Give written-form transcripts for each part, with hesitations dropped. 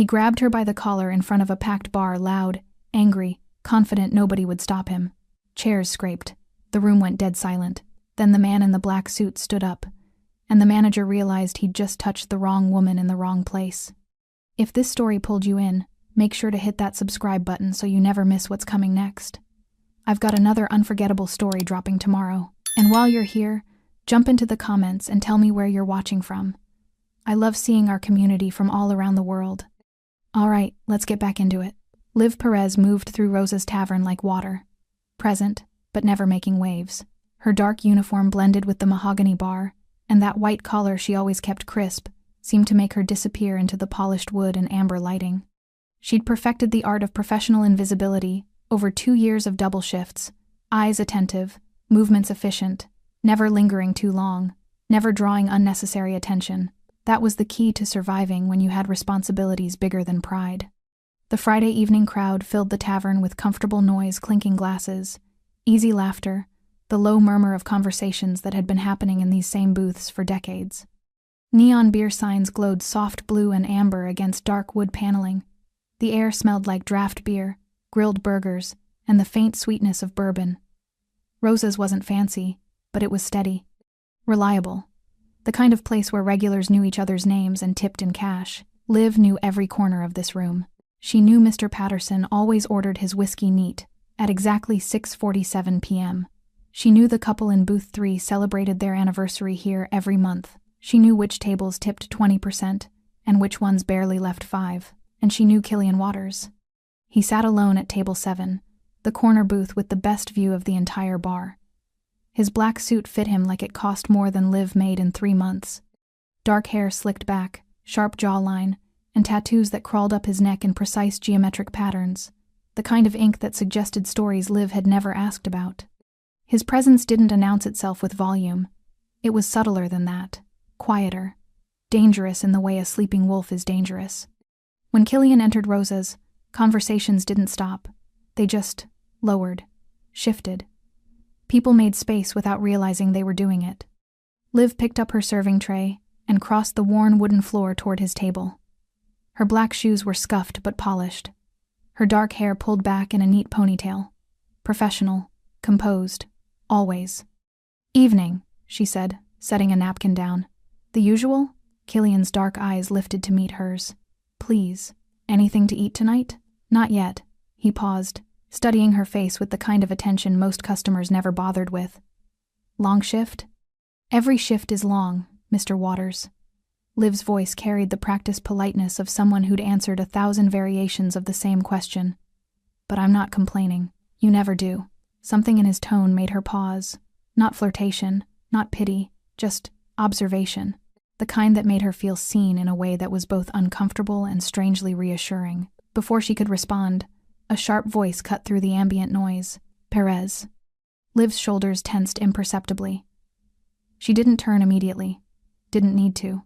He grabbed her by the collar in front of a packed bar, loud, angry, confident nobody would stop him. Chairs scraped. The room went dead silent. Then the man in the black suit stood up, and the manager realized he'd just touched the wrong woman in the wrong place. If this story pulled you in, make sure to hit that subscribe button so you never miss what's coming next. I've got another unforgettable story dropping tomorrow. And while you're here, jump into the comments and tell me where you're watching from. I love seeing our community from all around the world. Alright, let's get back into it. Liv Perez moved through Rosa's tavern like water. Present, but never making waves. Her dark uniform blended with the mahogany bar, and that white collar she always kept crisp seemed to make her disappear into the polished wood and amber lighting. She'd perfected the art of professional invisibility over 2 years of double shifts, eyes attentive, movements efficient, never lingering too long, never drawing unnecessary attention. That was the key to surviving when you had responsibilities bigger than pride. The Friday evening crowd filled the tavern with comfortable noise, clinking glasses, easy laughter, the low murmur of conversations that had been happening in these same booths for decades. Neon beer signs glowed soft blue and amber against dark wood paneling. The air smelled like draft beer, grilled burgers, and the faint sweetness of bourbon. Rosa's wasn't fancy, but it was steady, reliable. The kind of place where regulars knew each other's names and tipped in cash. Liv knew every corner of this room. She knew Mr. Patterson always ordered his whiskey neat at exactly 6:47 p.m. She knew the couple in booth 3 celebrated their anniversary here every month. She knew which tables tipped 20% and which ones barely left 5. And she knew Killian Waters. He sat alone at table 7, the corner booth with the best view of the entire bar. His black suit fit him like it cost more than Liv made in 3 months. Dark hair slicked back, sharp jawline, and tattoos that crawled up his neck in precise geometric patterns, the kind of ink that suggested stories Liv had never asked about. His presence didn't announce itself with volume. It was subtler than that, quieter, dangerous in the way a sleeping wolf is dangerous. When Killian entered Rosa's, conversations didn't stop. They just lowered, shifted. People made space without realizing they were doing it. Liv picked up her serving tray and crossed the worn wooden floor toward his table. Her black shoes were scuffed but polished. Her dark hair pulled back in a neat ponytail. Professional, composed, always. "Evening," she said, setting a napkin down. "The usual?" Killian's dark eyes lifted to meet hers. "Please, anything to eat tonight?" "Not yet." He paused, studying her face with the kind of attention most customers never bothered with. "Long shift?" "Every shift is long, Mr. Waters." Liv's voice carried the practiced politeness of someone who'd answered 1,000 variations of the same question. "But I'm not complaining. You never do." Something in his tone made her pause. Not flirtation, not pity, just observation. The kind that made her feel seen in a way that was both uncomfortable and strangely reassuring. Before she could respond, a sharp voice cut through the ambient noise. "Perez." Liv's shoulders tensed imperceptibly. She didn't turn immediately. Didn't need to.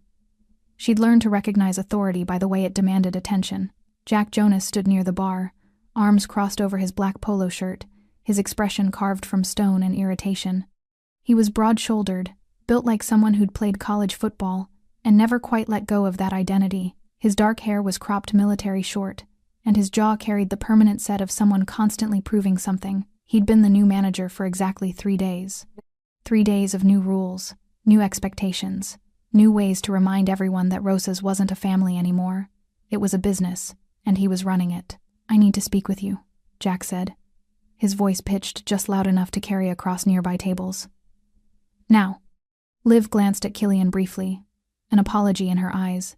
She'd learned to recognize authority by the way it demanded attention. Jack Jonas stood near the bar, arms crossed over his black polo shirt, his expression carved from stone and irritation. He was broad-shouldered, built like someone who'd played college football, and never quite let go of that identity. His dark hair was cropped military short, and his jaw carried the permanent set of someone constantly proving something. He'd been the new manager for exactly 3 days. 3 days of new rules, new expectations, new ways to remind everyone that Rosa's wasn't a family anymore. It was a business, and he was running it. "I need to speak with you," Jack said, his voice pitched just loud enough to carry across nearby tables. "Now." Liv glanced at Killian briefly, an apology in her eyes,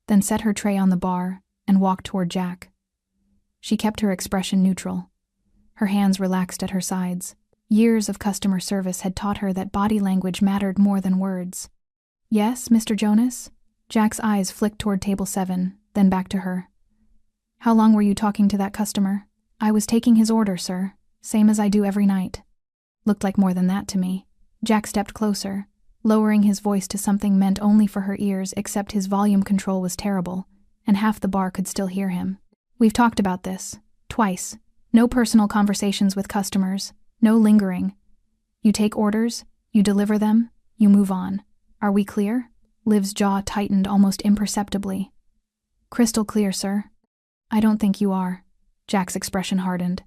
then set her tray on the bar and walked toward Jack. She kept her expression neutral. Her hands relaxed at her sides. Years of customer service had taught her that body language mattered more than words. "Yes, Mr. Jonas?" Jack's eyes flicked toward table 7, then back to her. "How long were you talking to that customer?" "I was taking his order, sir. Same as I do every night." "Looked like more than that to me." Jack stepped closer, lowering his voice to something meant only for her ears, except his volume control was terrible, and half the bar could still hear him. "We've talked about this. Twice. No personal conversations with customers. No lingering. You take orders, you deliver them, you move on. Are we clear?" Liv's jaw tightened almost imperceptibly. Crystal clear, sir. I don't think you are. Jack's expression hardened.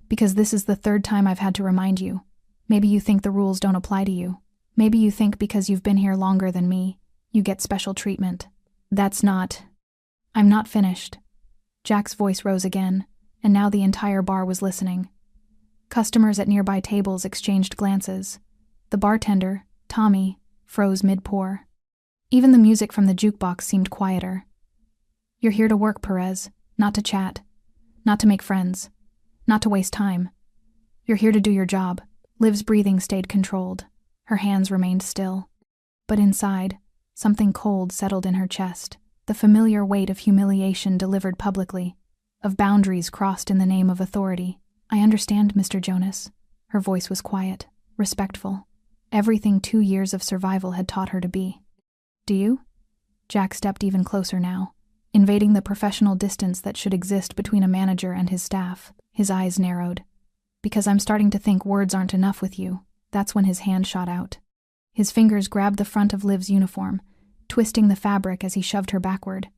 Because this is the third time I've had to remind you. Maybe you think the rules don't apply to you. Maybe you think because you've been here longer than me, you get special treatment. That's not... I'm not finished. Jack's voice rose again, and now the entire bar was listening. Customers at nearby tables exchanged glances. The bartender, Tommy, froze mid-pour. Even the music from the jukebox seemed quieter. You're here to work, Perez, not to chat, not to make friends, not to waste time. You're here to do your job. Liv's breathing stayed controlled. Her hands remained still. But inside, something cold settled in her chest, the familiar weight of humiliation delivered publicly, of boundaries crossed in the name of authority. I understand, Mr. Jonas. Her voice was quiet, respectful. Everything 2 years of survival had taught her to be. Do you? Jack stepped even closer now, invading the professional distance that should exist between a manager and his staff. His eyes narrowed. Because I'm starting to think words aren't enough with you. That's when his hand shot out. His fingers grabbed the front of Liv's uniform, twisting the fabric as he shoved her backward.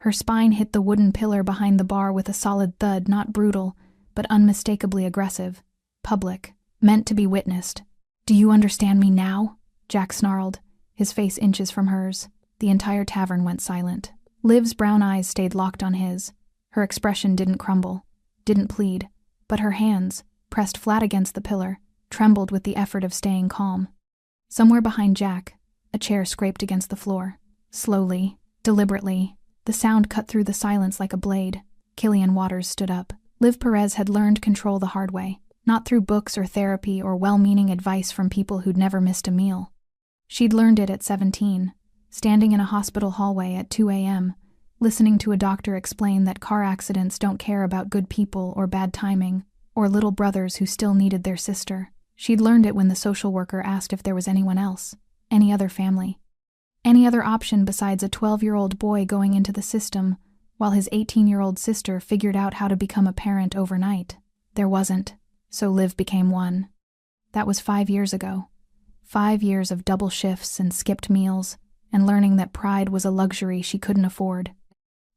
Her spine hit the wooden pillar behind the bar with a solid thud, not brutal, but unmistakably aggressive. Public. Meant to be witnessed. Do you understand me now? Jack snarled, his face inches from hers. The entire tavern went silent. Liv's brown eyes stayed locked on his. Her expression didn't crumble, didn't plead, but her hands, pressed flat against the pillar, trembled with the effort of staying calm. Somewhere behind Jack, a chair scraped against the floor. Slowly, deliberately, the sound cut through the silence like a blade. Killian Waters stood up. Liv Perez had learned control the hard way, not through books or therapy or well-meaning advice from people who'd never missed a meal. She'd learned it at 17, standing in a hospital hallway at 2 a.m., listening to a doctor explain that car accidents don't care about good people or bad timing, or little brothers who still needed their sister. She'd learned it when the social worker asked if there was anyone else, any other family, any other option besides a 12-year-old boy going into the system, while his 18-year-old sister figured out how to become a parent overnight. There wasn't, so Liv became one. That was 5 years ago. 5 years of double shifts and skipped meals, and learning that pride was a luxury she couldn't afford.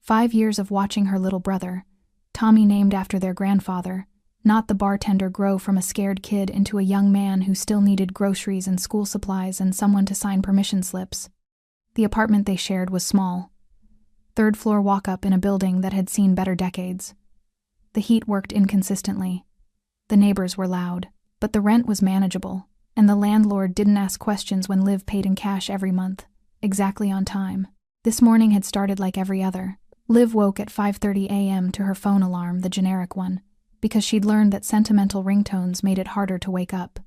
5 years of watching her little brother, Tommy named after their grandfather, not the bartender, grow from a scared kid into a young man who still needed groceries and school supplies and someone to sign permission slips. The apartment they shared was small. Third-floor walk-up in a building that had seen better decades. The heat worked inconsistently. The neighbors were loud, but the rent was manageable, and the landlord didn't ask questions when Liv paid in cash every month, exactly on time. This morning had started like every other. Liv woke at 5:30 a.m. to her phone alarm, the generic one, because she'd learned that sentimental ringtones made it harder to wake up.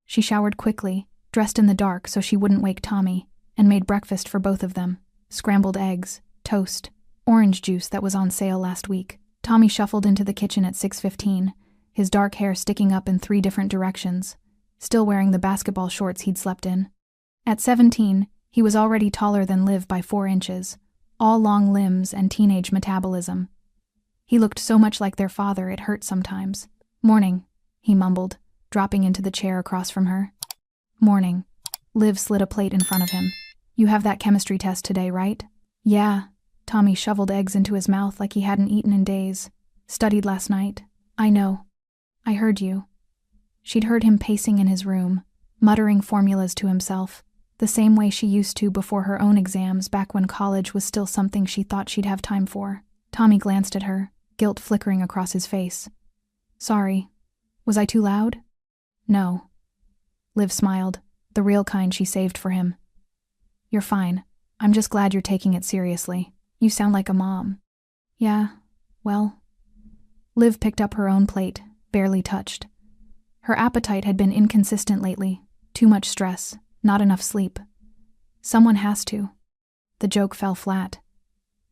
She showered quickly, dressed in the dark so she wouldn't wake Tommy, and made breakfast for both of them. Scrambled eggs, toast, orange juice that was on sale last week. Tommy shuffled into the kitchen at 6:15, his dark hair sticking up in 3 different directions, still wearing the basketball shorts he'd slept in. At 17, he was already taller than Liv by 4 inches, all long limbs and teenage metabolism. He looked so much like their father it hurt sometimes. "Morning," he mumbled, dropping into the chair across from her. "Morning." Liv slid a plate in front of him. "You have that chemistry test today, right?" "Yeah." Tommy shoveled eggs into his mouth like he hadn't eaten in days. "Studied last night." "I know. I heard you." She'd heard him pacing in his room, muttering formulas to himself, the same way she used to before her own exams back when college was still something she thought she'd have time for. Tommy glanced at her, guilt flickering across his face. "Sorry. Was I too loud?" "No." Liv smiled, the real kind she saved for him. "You're fine. I'm just glad you're taking it seriously. You sound like a mom." "Yeah, well." Liv picked up her own plate, barely touched. Her appetite had been inconsistent lately. Too much stress, not enough sleep. Someone has to. The joke fell flat.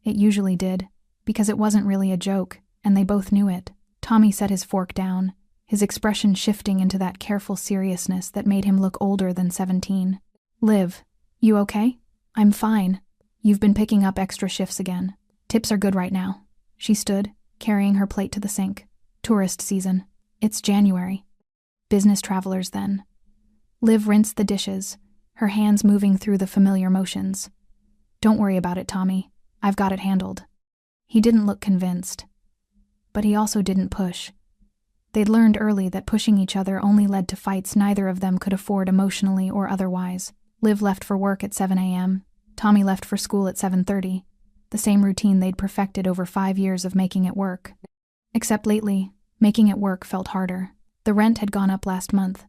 It usually did, because it wasn't really a joke, and they both knew it. Tommy set his fork down, his expression shifting into that careful seriousness that made him look older than 17. "Liv, you okay?" "I'm fine. You've been picking up extra shifts again. Tips are good right now." She stood, carrying her plate to the sink. "Tourist season. It's January." "Business travelers, then." Liv rinsed the dishes, her hands moving through the familiar motions. "Don't worry about it, Tommy. I've got it handled." He didn't look convinced. But he also didn't push. They'd learned early that pushing each other only led to fights neither of them could afford emotionally or otherwise. Liv left for work at 7 a.m. Tommy left for school at 7:30. The same routine they'd perfected over 5 years of making it work. Except lately, making it work felt harder. The rent had gone up last month.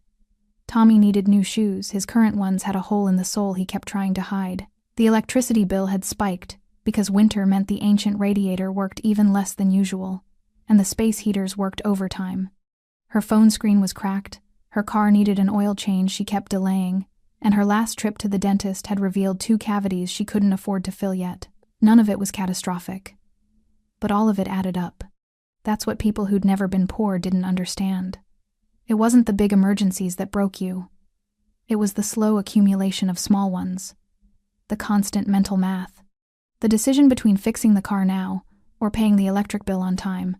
Tommy needed new shoes. His current ones had a hole in the sole he kept trying to hide. The electricity bill had spiked because winter meant the ancient radiator worked even less than usual, and the space heaters worked overtime. Her phone screen was cracked, her car needed an oil change she kept delaying, and her last trip to the dentist had revealed 2 cavities she couldn't afford to fill yet. None of it was catastrophic, but all of it added up. That's what people who'd never been poor didn't understand. It wasn't the big emergencies that broke you. It was the slow accumulation of small ones. The constant mental math. The decision between fixing the car now or paying the electric bill on time.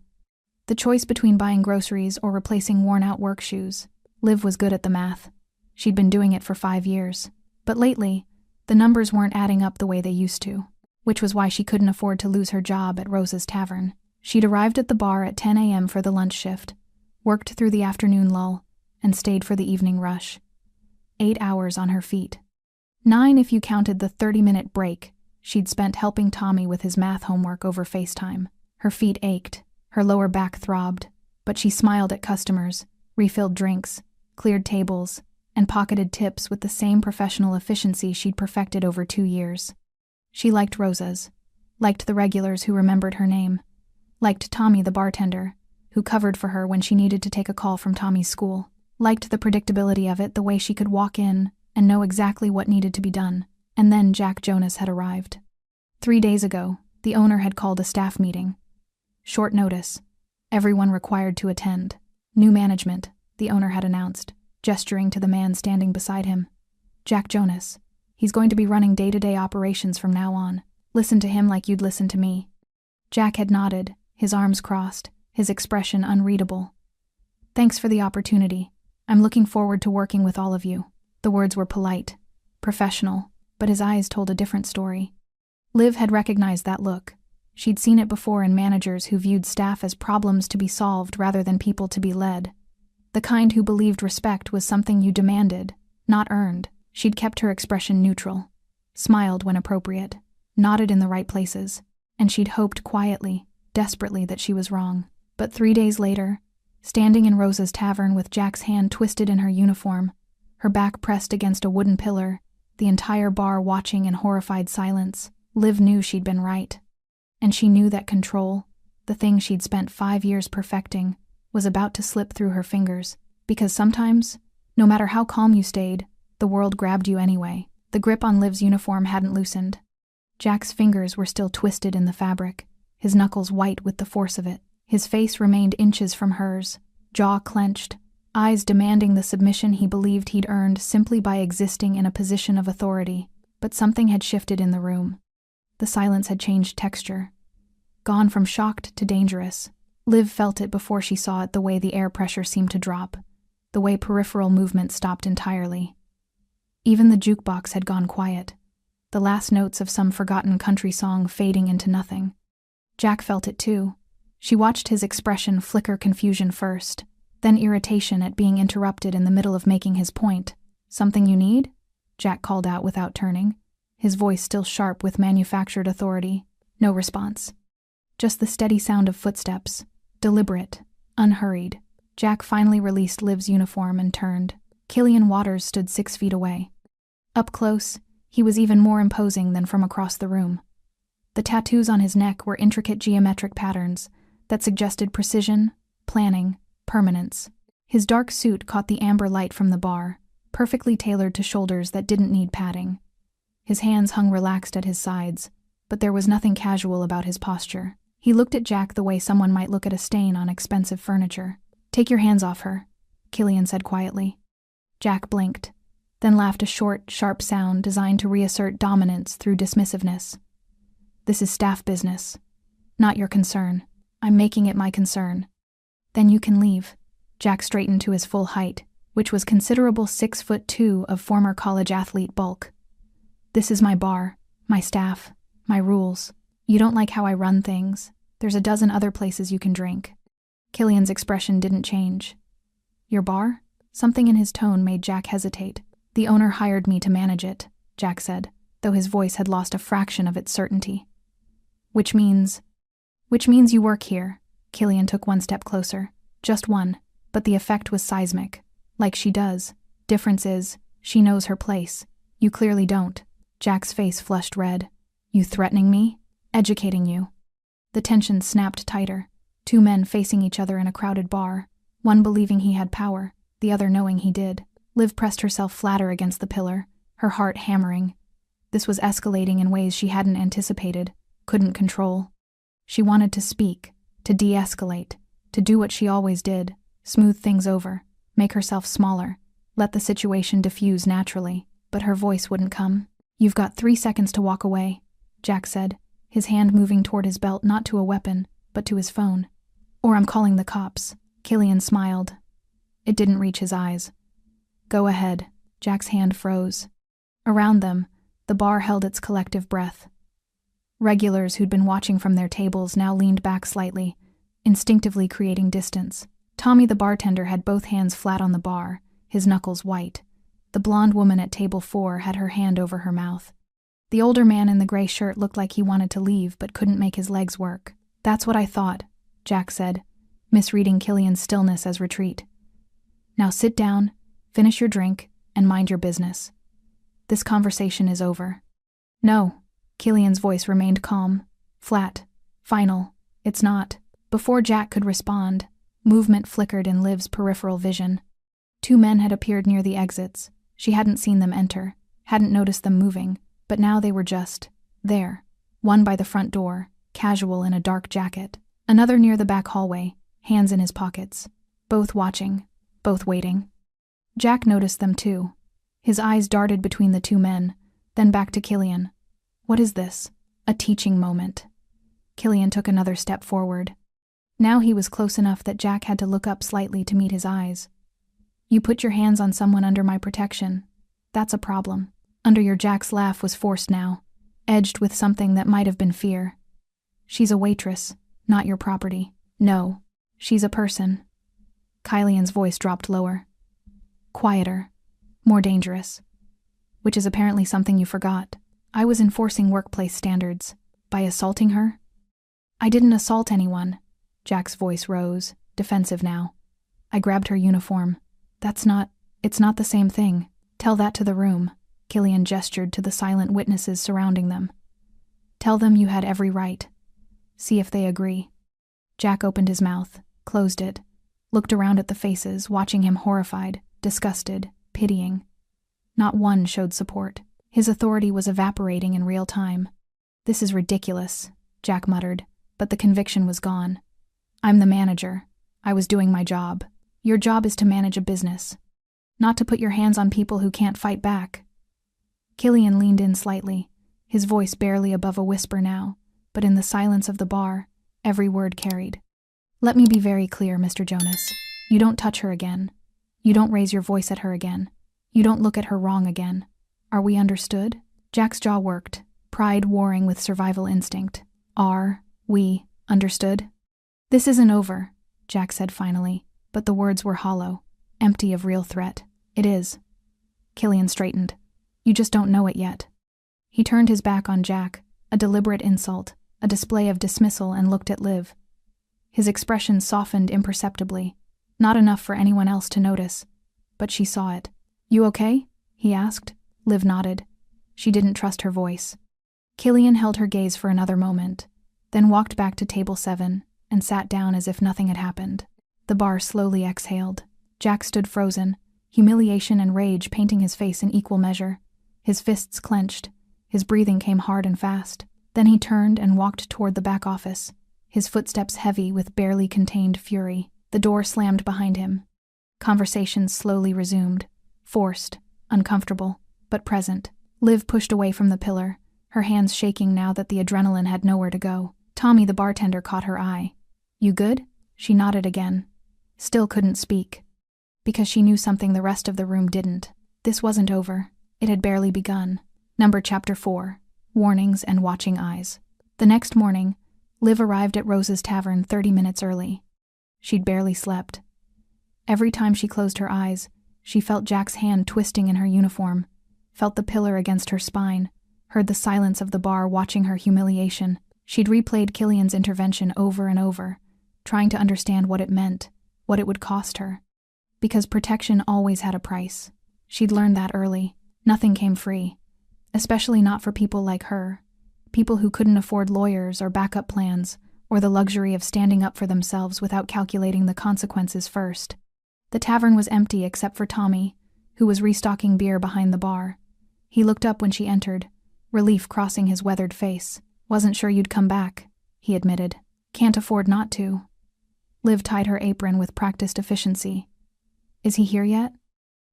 The choice between buying groceries or replacing worn-out work shoes. Liv was good at the math. She'd been doing it for 5 years. But lately, the numbers weren't adding up the way they used to, which was why she couldn't afford to lose her job at Rosa's Tavern. She'd arrived at the bar at 10 a.m. for the lunch shift, worked through the afternoon lull, and stayed for the evening rush. 8 hours on her feet. 9 if you counted the 30-minute break she'd spent helping Tommy with his math homework over FaceTime. Her feet ached, her lower back throbbed, but she smiled at customers, refilled drinks, cleared tables, and pocketed tips with the same professional efficiency she'd perfected over 2 years. She liked Rosa's, liked the regulars who remembered her name, liked Tommy the bartender, who covered for her when she needed to take a call from Tommy's school, liked the predictability of it, the way she could walk in and know exactly what needed to be done. And then Jack Jonas had arrived. 3 days ago, the owner had called a staff meeting. Short notice. Everyone required to attend. New management, the owner had announced, gesturing to the man standing beside him. Jack Jonas. He's going to be running day-to-day operations from now on. Listen to him like you'd listen to me. Jack had nodded, his arms crossed, his expression unreadable. Thanks for the opportunity. I'm looking forward to working with all of you. The words were polite, professional, but his eyes told a different story. Liv had recognized that look. She'd seen it before in managers who viewed staff as problems to be solved rather than people to be led. The kind who believed respect was something you demanded, not earned. She'd kept her expression neutral, smiled when appropriate, nodded in the right places, and she'd hoped quietly, desperately that she was wrong. But 3 days later, standing in Rosa's Tavern with Jack's hand twisted in her uniform, her back pressed against a wooden pillar, the entire bar watching in horrified silence, Liv knew she'd been right. And she knew that control, the thing she'd spent 5 years perfecting, was about to slip through her fingers. Because sometimes, no matter how calm you stayed, the world grabbed you anyway. The grip on Liv's uniform hadn't loosened. Jack's fingers were still twisted in the fabric, his knuckles white with the force of it. His face remained inches from hers, jaw clenched, eyes demanding the submission he believed he'd earned simply by existing in a position of authority. But something had shifted in the room. The silence had changed texture. Gone from shocked to dangerous. Liv felt it before she saw it, the way the air pressure seemed to drop, the way peripheral movement stopped entirely. Even the jukebox had gone quiet, the last notes of some forgotten country song fading into nothing. Jack felt it too. She watched his expression flicker confusion first, then irritation at being interrupted in the middle of making his point. "Something you need?" Jack called out without turning, his voice still sharp with manufactured authority. No response. Just the steady sound of footsteps, deliberate, unhurried. Jack finally released Liv's uniform and turned. Killian Waters stood 6 feet away. Up close, he was even more imposing than from across the room. The tattoos on his neck were intricate geometric patterns that suggested precision, planning, permanence. His dark suit caught the amber light from the bar, perfectly tailored to shoulders that didn't need padding. His hands hung relaxed at his sides, but there was nothing casual about his posture. He looked at Jack the way someone might look at a stain on expensive furniture. "Take your hands off her," Killian said quietly. Jack blinked, then laughed a short, sharp sound designed to reassert dominance through dismissiveness. "This is staff business. Not your concern. I'm making it my concern." "Then you can leave." Jack straightened to his full height, which was considerable 6'2" of former college athlete bulk. "This is my bar, my staff, my rules. You don't like how I run things. There's a dozen other places you can drink. Killian's expression didn't change. Your bar? Something in his tone made Jack hesitate. The owner hired me to manage it, Jack said, though his voice had lost a fraction of its certainty. Which means you work here. Killian took one step closer. Just one, but the effect was seismic. Like she does. Difference is, she knows her place. You clearly don't. Jack's face flushed red. You threatening me? Educating you. The tension snapped tighter. Two men facing each other in a crowded bar, one believing he had power, the other knowing he did. Liv pressed herself flatter against the pillar, her heart hammering. This was escalating in ways she hadn't anticipated, couldn't control. She wanted to speak, to de-escalate, to do what she always did, smooth things over, make herself smaller, let the situation diffuse naturally, but her voice wouldn't come. You've got 3 seconds to walk away, Jack said, his hand moving toward his belt, not to a weapon, but to his phone. Or I'm calling the cops. Killian smiled. It didn't reach his eyes. Go ahead. Jack's hand froze. Around them, the bar held its collective breath. Regulars who'd been watching from their tables now leaned back slightly, instinctively creating distance. Tommy the bartender had both hands flat on the bar, his knuckles white. The blonde woman at table 4 had her hand over her mouth. The older man in the gray shirt looked like he wanted to leave but couldn't make his legs work. That's what I thought, Jack said, misreading Killian's stillness as retreat. Now sit down, finish your drink, and mind your business. This conversation is over. No, Killian's voice remained calm, flat, final. It's not. Before Jack could respond, movement flickered in Liv's peripheral vision. 2 men had appeared near the exits. She hadn't seen them enter, hadn't noticed them moving, but now they were just there. One by the front door, casual in a dark jacket. Another near the back hallway, hands in his pockets. Both watching, both waiting. Jack noticed them too. His eyes darted between the 2 men, then back to Killian. What is this? A teaching moment. Killian took another step forward. Now he was close enough that Jack had to look up slightly to meet his eyes. You put your hands on someone under my protection. That's a problem. Jack's laugh was forced now, edged with something that might have been fear. She's a waitress, not your property. No, she's a person. Killian's voice dropped lower. Quieter. More dangerous. Which is apparently something you forgot. I was enforcing workplace standards. By assaulting her? I didn't assault anyone. Jack's voice rose, defensive now. I grabbed her uniform. It's not the same thing. Tell that to the room. Killian gestured to the silent witnesses surrounding them. Tell them you had every right. See if they agree. Jack opened his mouth, closed it, looked around at the faces, watching him horrified, disgusted, pitying. Not one showed support. His authority was evaporating in real time. This is ridiculous, Jack muttered, but the conviction was gone. I'm the manager. I was doing my job. Your job is to manage a business, not to put your hands on people who can't fight back. Killian leaned in slightly, his voice barely above a whisper now, but in the silence of the bar, every word carried. Let me be very clear, Mr. Jonas. You don't touch her again. You don't raise your voice at her again. You don't look at her wrong again. Are we understood? Jack's jaw worked, pride warring with survival instinct. Are we understood? This isn't over, Jack said finally, but the words were hollow, empty of real threat. It is. Killian straightened. You just don't know it yet. He turned his back on Jack, a deliberate insult, a display of dismissal, and looked at Liv. His expression softened imperceptibly, not enough for anyone else to notice, but she saw it. You okay? He asked. Liv nodded. She didn't trust her voice. Killian held her gaze for another moment, then walked back to table 7 and sat down as if nothing had happened. The bar slowly exhaled. Jack stood frozen, humiliation and rage painting his face in equal measure. His fists clenched. His breathing came hard and fast. Then he turned and walked toward the back office, his footsteps heavy with barely contained fury. The door slammed behind him. Conversation slowly resumed, forced, uncomfortable, but present. Liv pushed away from the pillar, her hands shaking now that the adrenaline had nowhere to go. Tommy the bartender caught her eye. You good? She nodded again. Still couldn't speak. Because she knew something the rest of the room didn't. This wasn't over. It had barely begun. Chapter 4. Warnings and Watching Eyes. The next morning, Liv arrived at Rose's tavern 30 minutes early. She'd barely slept. Every time she closed her eyes, she felt Jack's hand twisting in her uniform, felt the pillar against her spine, heard the silence of the bar watching her humiliation. She'd replayed Killian's intervention over and over, trying to understand what it meant, what it would cost her. Because protection always had a price. She'd learned that early. Nothing came free. Especially not for people like her. People who couldn't afford lawyers or backup plans, or the luxury of standing up for themselves without calculating the consequences first. The tavern was empty except for Tommy, who was restocking beer behind the bar. He looked up when she entered, relief crossing his weathered face. "Wasn't sure you'd come back," he admitted. "Can't afford not to." Liv tied her apron with practiced efficiency. "Is he here yet?"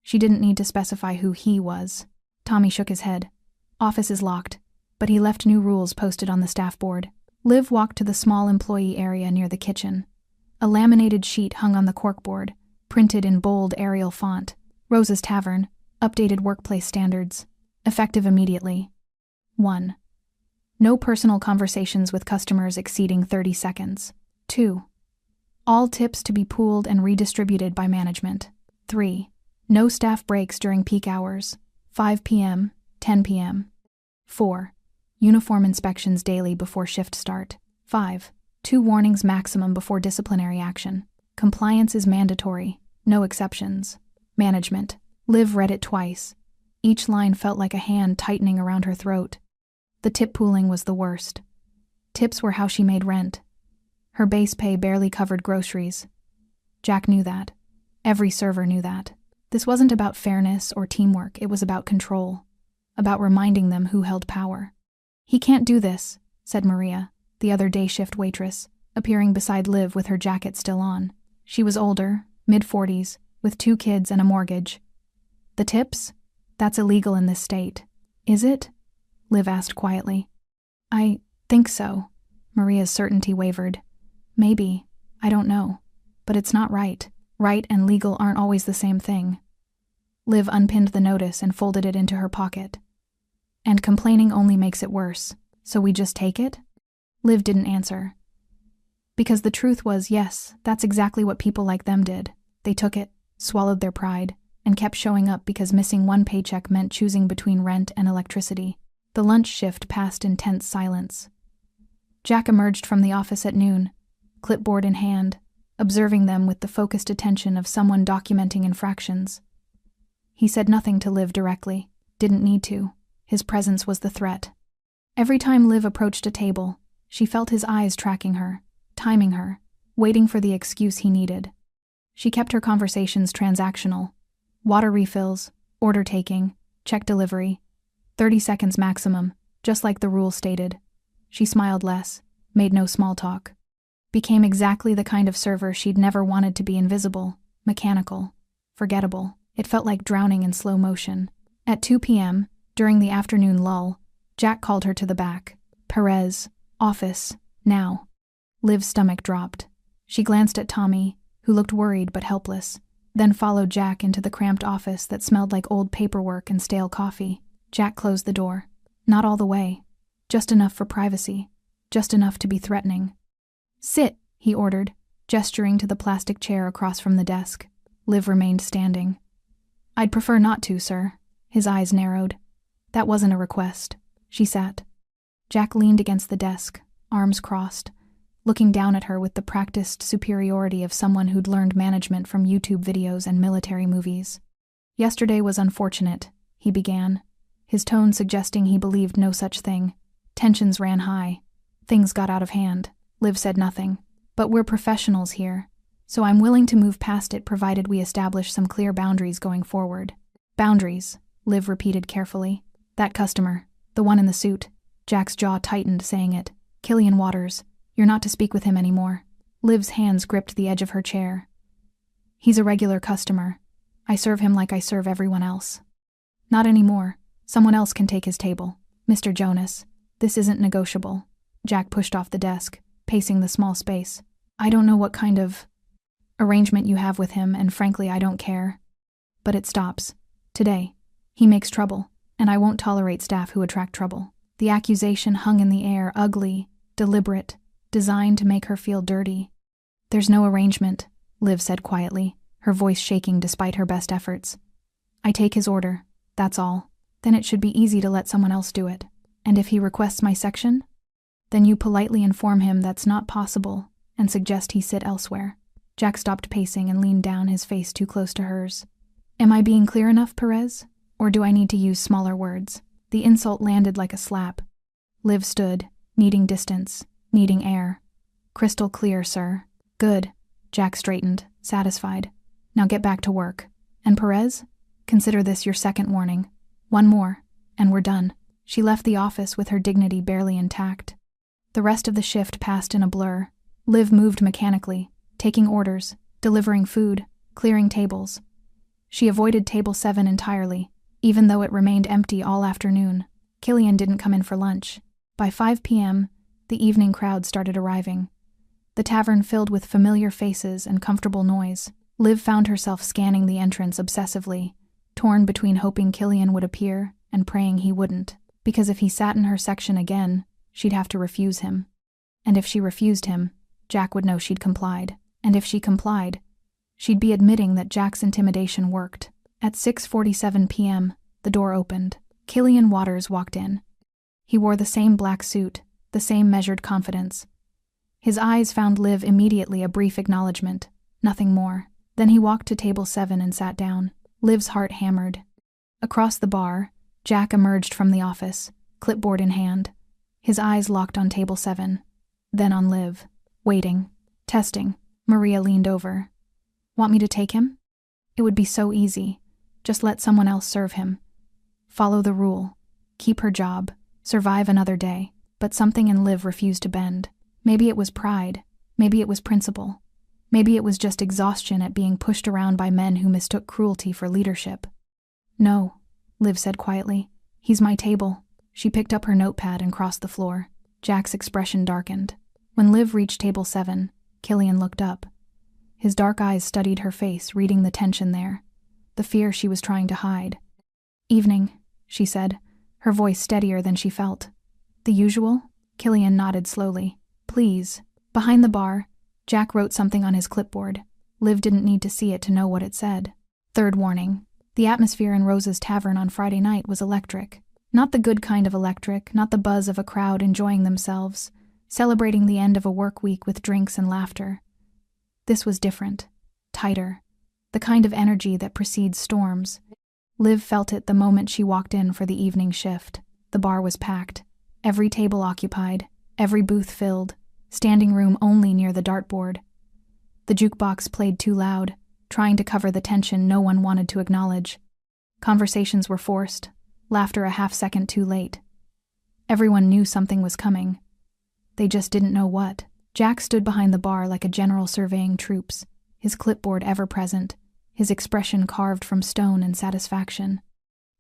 She didn't need to specify who he was. Tommy shook his head. "Office is locked, but he left new rules posted on the staff board." Liv walked to the small employee area near the kitchen. A laminated sheet hung on the corkboard, printed in bold Arial font. Rose's Tavern, updated workplace standards. Effective immediately. 1. No personal conversations with customers exceeding 30 seconds. 2. All tips to be pooled and redistributed by management. 3. No staff breaks during peak hours, 5 p.m., 10 p.m. 4. Uniform inspections daily before shift start. 5. 2 warnings maximum before disciplinary action. Compliance is mandatory, no exceptions. Management. Liv read it twice. Each line felt like a hand tightening around her throat. The tip pooling was the worst. Tips were how she made rent. Her base pay barely covered groceries. Jack knew that. Every server knew that. This wasn't about fairness or teamwork, it was about control. About reminding them who held power. "He can't do this," said Maria, the other day shift waitress, appearing beside Liv with her jacket still on. She was older, mid-40s, with 2 kids and a mortgage. "The tips? That's illegal in this state." "Is it?" Liv asked quietly. "I think so." Maria's certainty wavered. "Maybe. I don't know. But it's not right. Right and legal aren't always the same thing." Liv unpinned the notice and folded it into her pocket. "And complaining only makes it worse, so we just take it?" Liv didn't answer. Because the truth was, yes, that's exactly what people like them did. They took it, swallowed their pride, and kept showing up because missing one paycheck meant choosing between rent and electricity. The lunch shift passed in tense silence. Jack emerged from the office at noon, clipboard in hand, observing them with the focused attention of someone documenting infractions. He said nothing to Liv directly, didn't need to. His presence was the threat. Every time Liv approached a table, she felt his eyes tracking her, timing her, waiting for the excuse he needed. She kept her conversations transactional. Water refills, order taking, check delivery. 30 seconds maximum, just like the rule stated. She smiled less, made no small talk. Became exactly the kind of server she'd never wanted to be: invisible, mechanical, forgettable. It felt like drowning in slow motion. At 2 p.m., during the afternoon lull, Jack called her to the back. "Perez, office, now." Liv's stomach dropped. She glanced at Tommy, who looked worried but helpless, then followed Jack into the cramped office that smelled like old paperwork and stale coffee. Jack closed the door. Not all the way. Just enough for privacy. Just enough to be threatening. "Sit," he ordered, gesturing to the plastic chair across from the desk. Liv remained standing. "I'd prefer not to, sir." His eyes narrowed. "That wasn't a request." She sat. Jack leaned against the desk, arms crossed, looking down at her with the practiced superiority of someone who'd learned management from YouTube videos and military movies. "Yesterday was unfortunate," he began, his tone suggesting he believed no such thing. Tensions ran high. Things got out of hand. Liv said nothing. "But we're professionals here, so I'm willing to move past it provided we establish some clear boundaries going forward." "Boundaries," Liv repeated carefully. "That customer, the one in the suit." Jack's jaw tightened saying it. "Killian Waters, you're not to speak with him anymore." Liv's hands gripped the edge of her chair. "He's a regular customer. I serve him like I serve everyone else." "Not anymore. Someone else can take his table. Mr. Jonas, this isn't negotiable." Jack pushed off the desk, pacing the small space. "I don't know what kind of arrangement you have with him, and frankly I don't care. But it stops. Today. He makes trouble, and I won't tolerate staff who attract trouble. The accusation hung in the air, ugly, deliberate, designed to make her feel dirty. "There's no arrangement," Liv said quietly, her voice shaking despite her best efforts. "I take his order, that's all. Then it should be easy to let someone else do it. And if he requests my section? Then you politely inform him that's not possible and suggest he sit elsewhere." Jack stopped pacing and leaned down, his face too close to hers. "Am I being clear enough, Perez? Or do I need to use smaller words?" The insult landed like a slap. Liv stood, needing distance, needing air. "Crystal clear, sir." "Good." Jack straightened, satisfied. "Now get back to work. And Perez, consider this your second warning. One more, and we're done." She left the office with her dignity barely intact. The rest of the shift passed in a blur. Liv moved mechanically, taking orders, delivering food, clearing tables. She avoided table 7 entirely, even though it remained empty all afternoon. Killian didn't come in for lunch. By 5 p.m., the evening crowd started arriving. The tavern filled with familiar faces and comfortable noise. Liv found herself scanning the entrance obsessively, torn between hoping Killian would appear and praying he wouldn't, because if he sat in her section again, she'd have to refuse him. And if she refused him, Jack would know she'd complied. And if she complied, she'd be admitting that Jack's intimidation worked. At 6:47 p.m., the door opened. Killian Waters walked in. He wore the same black suit, the same measured confidence. His eyes found Liv immediately, a brief acknowledgement, nothing more. Then he walked to table 7 and sat down. Liv's heart hammered. Across the bar, Jack emerged from the office, clipboard in hand. His eyes locked on table 7, then on Liv. Waiting. Testing. Maria leaned over. "Want me to take him?" It would be so easy. Just let someone else serve him. Follow the rule. Keep her job. Survive another day. But something in Liv refused to bend. Maybe it was pride. Maybe it was principle. Maybe it was just exhaustion at being pushed around by men who mistook cruelty for leadership. "No," Liv said quietly. "He's my table." She picked up her notepad and crossed the floor. Jack's expression darkened. When Liv reached table 7, Killian looked up. His dark eyes studied her face, reading the tension there, the fear she was trying to hide. "Evening," she said, her voice steadier than she felt. "The usual?" Killian nodded slowly. "Please." Behind the bar, Jack wrote something on his clipboard. Liv didn't need to see it to know what it said. Third warning. The atmosphere in Rose's tavern on Friday night was electric. Not the good kind of electric, not the buzz of a crowd enjoying themselves, celebrating the end of a work week with drinks and laughter. This was different, tighter, the kind of energy that precedes storms. Liv felt it the moment she walked in for the evening shift. The bar was packed, every table occupied, every booth filled, standing room only near the dartboard. The jukebox played too loud, trying to cover the tension no one wanted to acknowledge. Conversations were forced, laughter a half-second too late. Everyone knew something was coming. They just didn't know what. Jack stood behind the bar like a general surveying troops, his clipboard ever present, his expression carved from stone in satisfaction.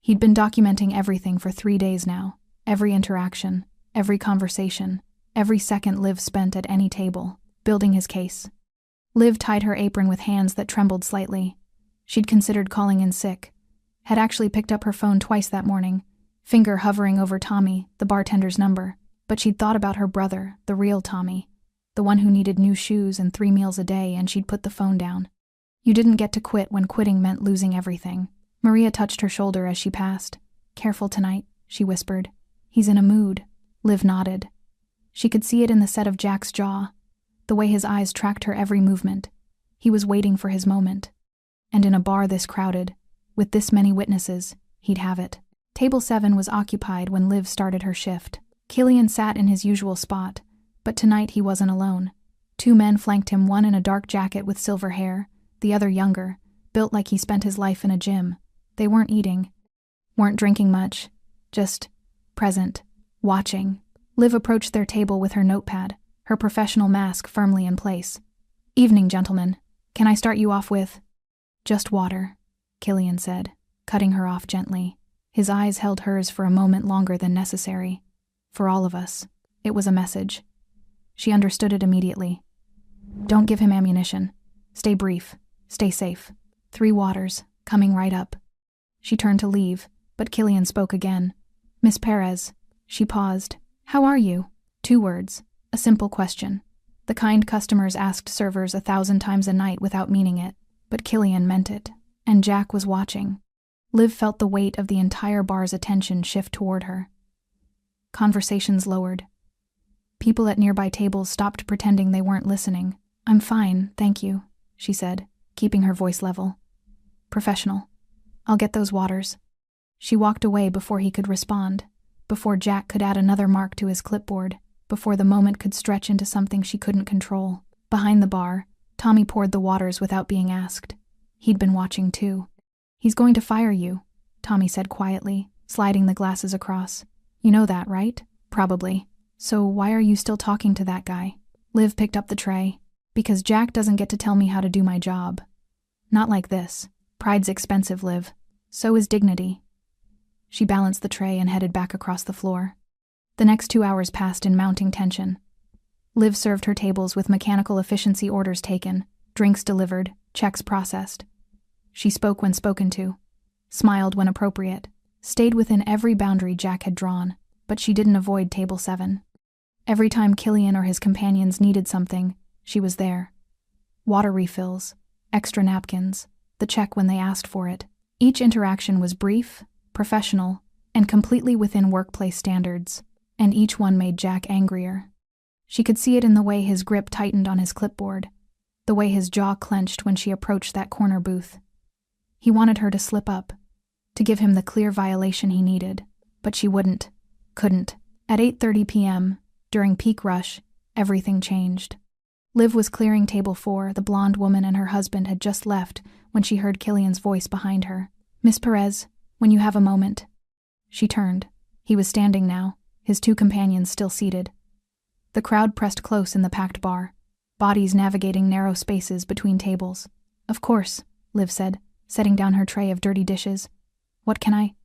He'd been documenting everything for 3 days now, every interaction, every conversation, every second Liv spent at any table, building his case. Liv tied her apron with hands that trembled slightly. She'd considered calling in sick, had actually picked up her phone twice that morning, finger hovering over Tommy, the bartender's number, but she'd thought about her brother, the real Tommy, the one who needed new shoes and 3 meals a day, and she'd put the phone down. You didn't get to quit when quitting meant losing everything. Maria touched her shoulder as she passed. "Careful tonight," she whispered. "He's in a mood." Liv nodded. She could see it in the set of Jack's jaw, the way his eyes tracked her every movement. He was waiting for his moment. And in a bar this crowded, with this many witnesses, he'd have it. Table 7 was occupied when Liv started her shift. Killian sat in his usual spot, but tonight he wasn't alone. 2 men flanked him, one in a dark jacket with silver hair, the other younger, built like he spent his life in a gym. They weren't eating, weren't drinking much, just present, watching. Liv approached their table with her notepad, her professional mask firmly in place. "Evening, gentlemen. Can I start you off with—" "Just water," Killian said, cutting her off gently. His eyes held hers for a moment longer than necessary. For all of us, it was a message. She understood it immediately. "Don't give him ammunition. Stay brief. Stay safe. 3 waters, coming right up." She turned to leave, but Killian spoke again. "Miss Perez," She paused. "How are you?" 2 words. A simple question. The kind customers asked servers 1,000 times a night without meaning it, but Killian meant it. And Jack was watching. Liv felt the weight of the entire bar's attention shift toward her. Conversations lowered. People at nearby tables stopped pretending they weren't listening. "I'm fine, thank you," she said, keeping her voice level. "Professional. I'll get those waters." She walked away before he could respond, before Jack could add another mark to his clipboard, before the moment could stretch into something she couldn't control. Behind the bar, Tommy poured the waters without being asked. He'd been watching too. "He's going to fire you," Tommy said quietly, sliding the glasses across. "You know that, right?" "Probably. So why are you still talking to that guy?" Liv picked up the tray. "Because Jack doesn't get to tell me how to do my job. Not like this. Pride's expensive, Liv. So is dignity." She balanced the tray and headed back across the floor. The next 2 hours passed in mounting tension. Liv served her tables with mechanical efficiency orders taken, drinks delivered, checks processed. She spoke when spoken to, smiled when appropriate, stayed within every boundary Jack had drawn, but she didn't avoid table 7. Every time Killian or his companions needed something, she was there. Water refills, extra napkins, the check when they asked for it. Each interaction was brief, professional, and completely within workplace standards, and each one made Jack angrier. She could see it in the way his grip tightened on his clipboard, the way his jaw clenched when she approached that corner booth. He wanted her to slip up, to give him the clear violation he needed, but she couldn't. At 8:30 p.m., during peak rush, everything changed. Liv was clearing table 4. The blonde woman and her husband had just left when she heard Killian's voice behind her. "Miss Perez, when you have a moment." She turned. He was standing now, his 2 companions still seated. The crowd pressed close in the packed bar, bodies navigating narrow spaces between tables. "Of course," Liv said, setting down her tray of dirty dishes. "What can I—"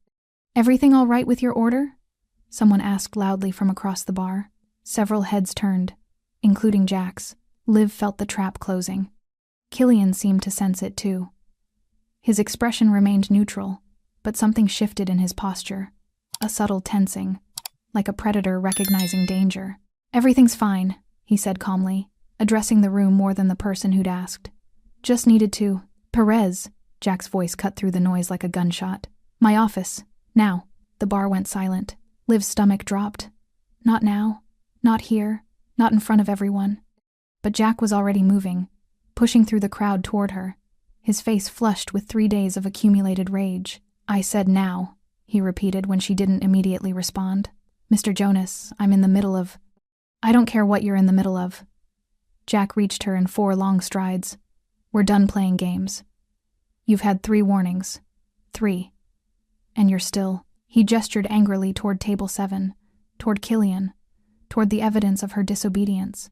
"Everything all right with your order?" someone asked loudly from across the bar. Several heads turned, including Jack's. Liv felt the trap closing. Killian seemed to sense it too. His expression remained neutral, but something shifted in his posture, a subtle tensing, like a predator recognizing danger. "Everything's fine," he said calmly, addressing the room more than the person who'd asked. "Just needed to—" "Perez," Jack's voice cut through the noise like a gunshot. "My office. Now." The bar went silent. Liv's stomach dropped. Not now. Not here. Not in front of everyone. But Jack was already moving, pushing through the crowd toward her, his face flushed with 3 days of accumulated rage. "I said now," he repeated when she didn't immediately respond. "Mr. Jonas, I'm in the middle of—" "I don't care what you're in the middle of." Jack reached her in 4 long strides. "We're done playing games. You've had 3 warnings. 3. And you're still—" He gestured angrily toward table 7, toward Killian, toward the evidence of her disobedience.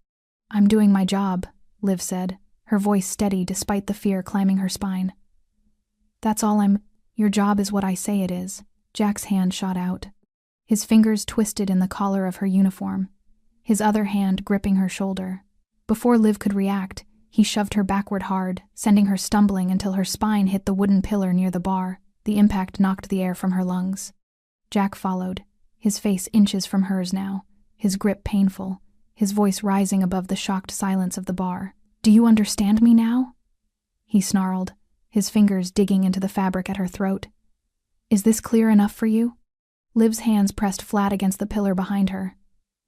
"I'm doing my job," Liv said, her voice steady despite the fear climbing her spine. "That's all Your job is what I say it is." Jack's hand shot out. His fingers twisted in the collar of her uniform, his other hand gripping her shoulder. Before Liv could react, he shoved her backward hard, sending her stumbling until her spine hit the wooden pillar near the bar. The impact knocked the air from her lungs. Jack followed, his face inches from hers now, his grip painful, his voice rising above the shocked silence of the bar. "Do you understand me now?" He snarled, his fingers digging into the fabric at her throat. "Is this clear enough for you?" Liv's hands pressed flat against the pillar behind her.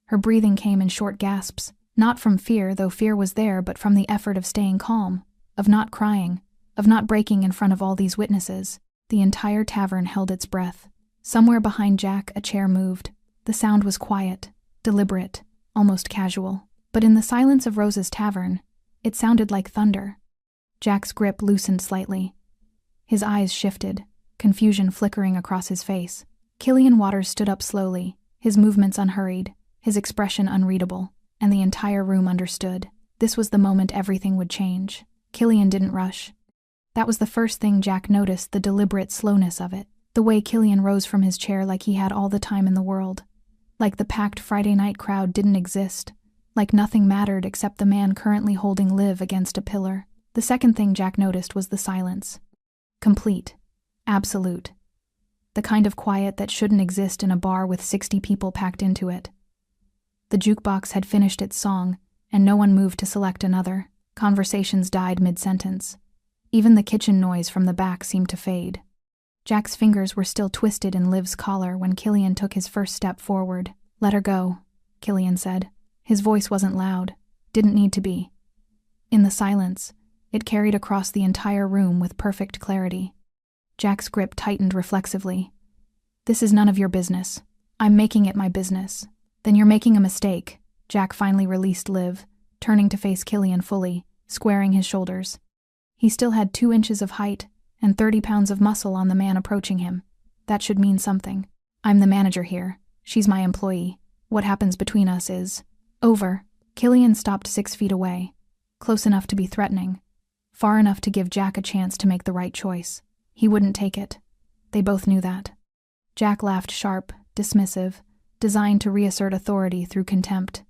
Her breathing came in short gasps, not from fear, though fear was there, but from the effort of staying calm, of not crying, of not breaking in front of all these witnesses. The entire tavern held its breath. Somewhere behind Jack, a chair moved. The sound was quiet, deliberate, almost casual. But in the silence of Rose's tavern, it sounded like thunder. Jack's grip loosened slightly. His eyes shifted, confusion flickering across his face. Killian Waters stood up slowly, his movements unhurried, his expression unreadable, and the entire room understood. This was the moment everything would change. Killian didn't rush. That was the first thing Jack noticed, the deliberate slowness of it. The way Killian rose from his chair like he had all the time in the world. Like the packed Friday night crowd didn't exist. Like nothing mattered except the man currently holding Liv against a pillar. The second thing Jack noticed was the silence. Complete. Absolute. the kind of quiet that shouldn't exist in a bar with 60 people packed into it. The jukebox had finished its song, and no one moved to select another. Conversations died mid-sentence. Even the kitchen noise from the back seemed to fade. Jack's fingers were still twisted in Liv's collar when Killian took his first step forward. "Let her go," Killian said. His voice wasn't loud, didn't need to be. In the silence, it carried across the entire room with perfect clarity. Jack's grip tightened reflexively. "This is none of your business. I'm making it my business." "Then you're making a mistake." Jack finally released Liv, turning to face Killian fully, squaring his shoulders. He still had 2 inches of height and 30 pounds of muscle on the man approaching him. That should mean something. "I'm the manager here. She's my employee. What happens between us is over." Killian stopped 6 feet away, close enough to be threatening, far enough to give Jack a chance to make the right choice. He wouldn't take it. They both knew that. Jack laughed sharp, dismissive, designed to reassert authority through contempt.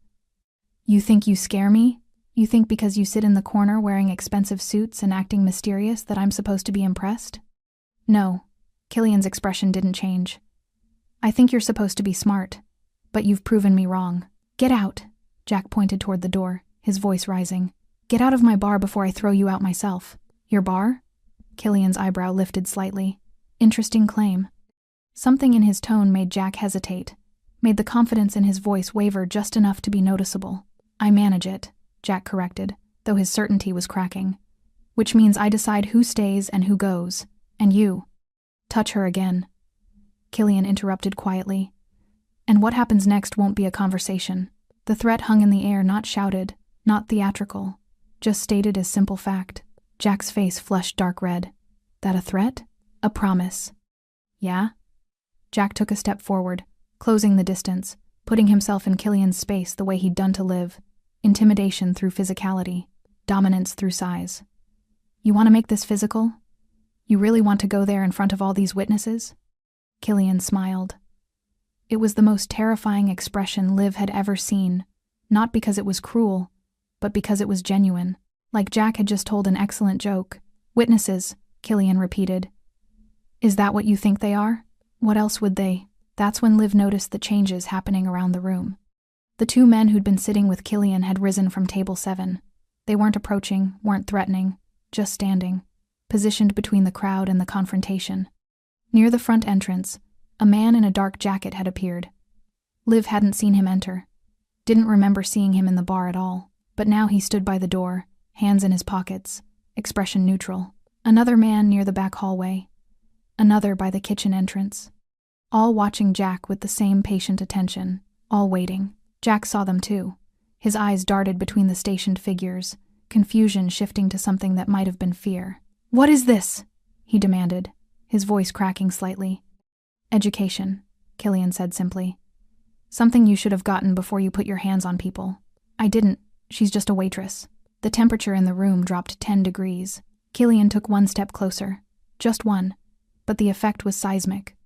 "You think you scare me? You think because you sit in the corner wearing expensive suits and acting mysterious that I'm supposed to be impressed?" "No." Killian's expression didn't change. "I think you're supposed to be smart, but you've proven me wrong. Get out." Jack pointed toward the door, his voice rising. "Get out of my bar before I throw you out myself." "Your bar?" Killian's eyebrow lifted slightly. Interesting claim. Something in his tone made Jack hesitate, made the confidence in his voice waver just enough to be noticeable. "I manage it," Jack corrected, though his certainty was cracking. "Which means I decide who stays and who goes. And you. Touch her again." Killian interrupted quietly. "And what happens next won't be a conversation." The threat hung in the air, not shouted, not theatrical, just stated as simple fact. Jack's face flushed dark red. "That a threat? A promise?" "Yeah?" Jack took a step forward, closing the distance, putting himself in Killian's space the way he'd done to Liv. Intimidation through physicality, dominance through size. "You want to make this physical? You really want to go there in front of all these witnesses?" Killian smiled. It was the most terrifying expression Liv had ever seen, not because it was cruel, but because it was genuine. Like Jack had just told an excellent joke. "Witnesses," Killian repeated. "Is that what you think they are? What else would they?" That's when Liv noticed the changes happening around the room. The 2 men who'd been sitting with Killian had risen from table 7. They weren't approaching, weren't threatening, just standing, positioned between the crowd and the confrontation. Near the front entrance, a man in a dark jacket had appeared. Liv hadn't seen him enter, didn't remember seeing him in the bar at all, but now he stood by the door, hands in his pockets, expression neutral. Another man near the back hallway, another by the kitchen entrance. All watching Jack with the same patient attention, all waiting. Jack saw them too. His eyes darted between the stationed figures, confusion shifting to something that might have been fear. "What is this?" he demanded, his voice cracking slightly. "Education," Killian said simply. "Something you should have gotten before you put your hands on people." "I didn't. She's just a waitress." The temperature in the room dropped 10 degrees. Killian took 1 step closer. Just 1. But the effect was seismic.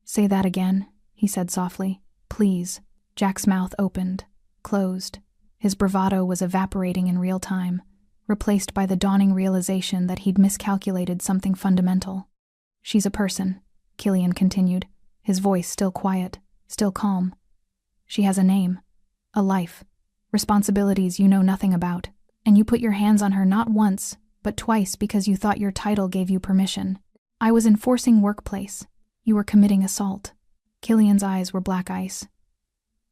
"Say that again," he said softly. "Please." Jack's mouth opened, closed. His bravado was evaporating in real time, replaced by the dawning realization that he'd miscalculated something fundamental. "She's a person," Killian continued, his voice still quiet, still calm. "She has a name, a life, responsibilities you know nothing about, and you put your hands on her not once, but twice because you thought your title gave you permission. I was enforcing workplace. You were committing assault." Killian's eyes were black ice.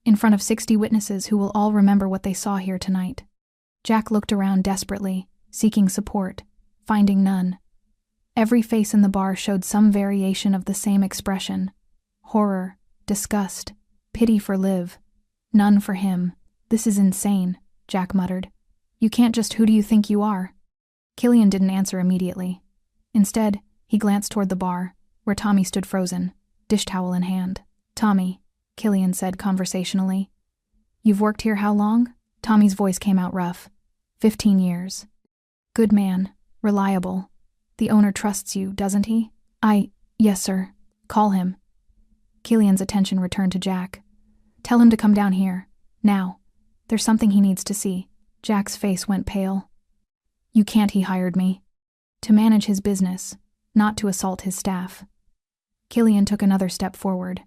"In front of 60 witnesses who will all remember what they saw here tonight." Jack looked around desperately, seeking support, finding none. Every face in the bar showed some variation of the same expression. Horror, disgust, pity for Liv. None for him. "This is insane," Jack muttered. "You can't just who do you think you are?" Killian didn't answer immediately. Instead, he glanced toward the bar, where Tommy stood frozen, dish towel in hand. "Tommy," Killian said conversationally. "You've worked here how long?" Tommy's voice came out rough. 15 years. "Good man. Reliable. The owner trusts you, doesn't he?" Yes, sir." "Call him." Killian's attention returned to Jack. "Tell him to come down here. Now. There's something he needs to see." Jack's face went pale. "You can't. He hired me. To manage his business, not to assault his staff." Killian took another step forward.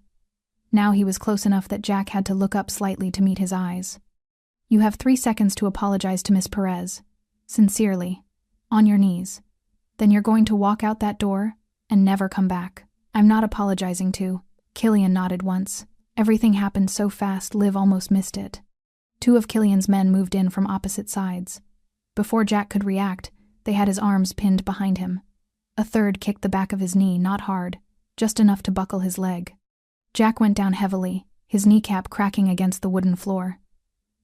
Now he was close enough that Jack had to look up slightly to meet his eyes. You have 3 seconds to apologize to Miss Perez. Sincerely. On your knees. Then you're going to walk out that door and never come back. I'm not apologizing to. Killian nodded once. Everything happened so fast Liv almost missed it. 2 of Killian's men moved in from opposite sides. Before Jack could react, they had his arms pinned behind him. A third kicked the back of his knee, not hard, just enough to buckle his leg. Jack went down heavily, his kneecap cracking against the wooden floor.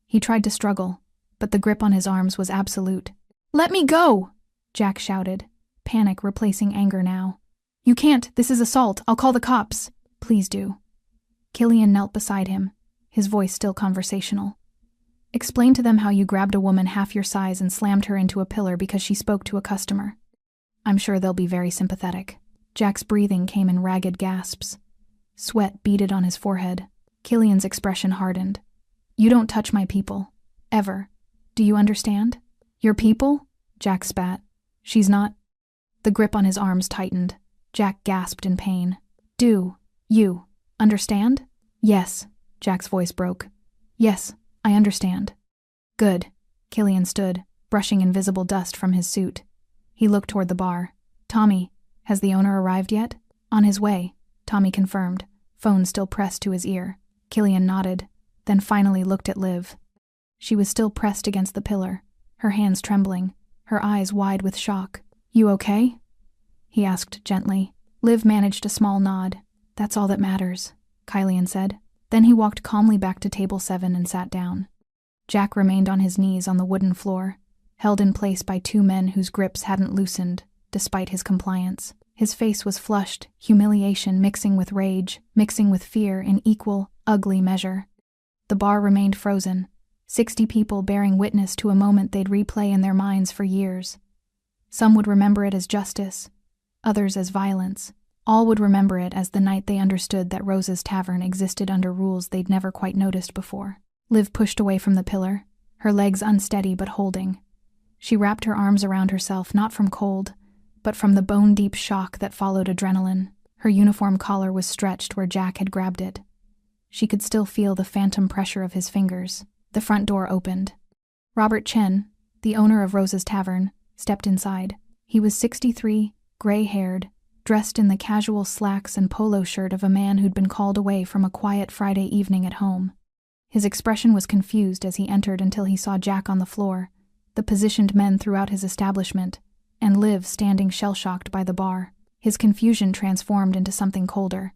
He tried to struggle, but the grip on his arms was absolute. "Let me go!" Jack shouted, panic replacing anger now. "You can't, this is assault, I'll call the cops." "Please do." Killian knelt beside him, his voice still conversational. "Explain to them how you grabbed a woman half your size and slammed her into a pillar because she spoke to a customer. I'm sure they'll be very sympathetic." Jack's breathing came in ragged gasps. Sweat beaded on his forehead. Killian's expression hardened. "You don't touch my people. Ever. Do you understand?" "Your people?" Jack spat. "She's not." The grip on his arms tightened. Jack gasped in pain. "Do you understand?" "Yes." Jack's voice broke. "Yes, I understand." "Good." Killian stood, brushing invisible dust from his suit. He looked toward the bar. "Tommy, has the owner arrived yet?" "On his way," Tommy confirmed, phone still pressed to his ear. Killian nodded, then finally looked at Liv. She was still pressed against the pillar, her hands trembling, her eyes wide with shock. "You okay?" he asked gently. Liv managed a small nod. "That's all that matters," Killian said. Then he walked calmly back to table 7 and sat down. Jack remained on his knees on the wooden floor, held in place by 2 men whose grips hadn't loosened, despite his compliance. His face was flushed, humiliation mixing with rage, mixing with fear in equal, ugly measure. The bar remained frozen, 60 people bearing witness to a moment they'd replay in their minds for years. Some would remember it as justice, others as violence. All would remember it as the night they understood that Rose's Tavern existed under rules they'd never quite noticed before. Liv pushed away from the pillar, her legs unsteady but holding. She wrapped her arms around herself not from cold, but from the bone-deep shock that followed adrenaline. Her uniform collar was stretched where Jack had grabbed it. She could still feel the phantom pressure of his fingers. The front door opened. Robert Chen, the owner of Rose's Tavern, stepped inside. He was 63, gray-haired, dressed in the casual slacks and polo shirt of a man who'd been called away from a quiet Friday evening at home. His expression was confused as he entered until he saw Jack on the floor, the positioned men throughout his establishment, and Liv standing shell-shocked by the bar. His confusion transformed into something colder.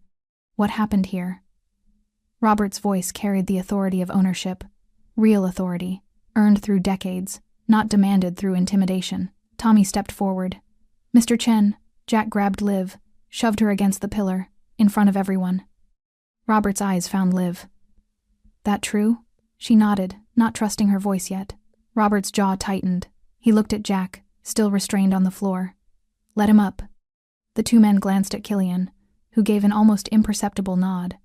"What happened here?" Robert's voice carried the authority of ownership. Real authority, earned through decades, not demanded through intimidation. Tommy stepped forward. "Mr. Chen," Jack grabbed Liv, shoved her against the pillar, in front of everyone. Robert's eyes found Liv. "That true?" She nodded, not trusting her voice yet. Robert's jaw tightened. He looked at Jack, still restrained on the floor. "Let him up." The 2 men glanced at Killian, who gave an almost imperceptible nod.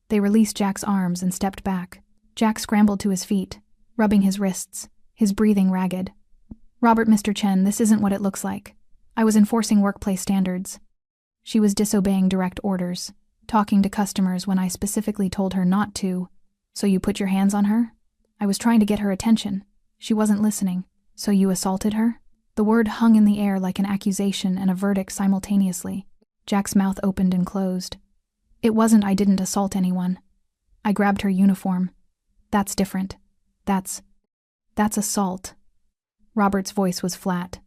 They released Jack's arms and stepped back. Jack scrambled to his feet, rubbing his wrists, his breathing ragged. "Robert, Mr. Chen, this isn't what it looks like. I was enforcing workplace standards." She was disobeying direct orders, talking to customers when I specifically told her not to. "So you put your hands on her?" "I was trying to get her attention. She wasn't listening." "So you assaulted her?" The word hung in the air like an accusation and a verdict simultaneously. Jack's mouth opened and closed. "It wasn't I didn't assault anyone. I grabbed her uniform. That's different. That's assault." Robert's voice was flat.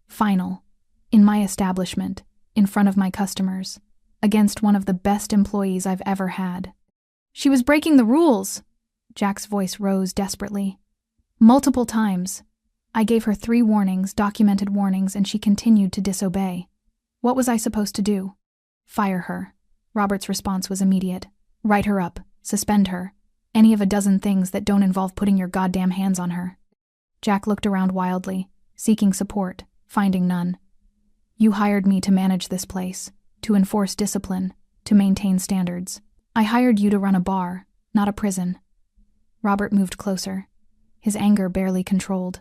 "Final. In my establishment, in front of my customers, against one of the best employees I've ever had." "She was breaking the rules!" Jack's voice rose desperately. "Multiple times. I gave her 3 warnings, documented warnings, and she continued to disobey. What was I supposed to do?" "Fire her." Robert's response was immediate. "Write her up. Suspend her. Any of a dozen things that don't involve putting your goddamn hands on her." Jack looked around wildly, seeking support, finding none. "You hired me to manage this place, to enforce discipline, to maintain standards. I hired you to run a bar, not a prison." Robert moved closer, his anger barely controlled.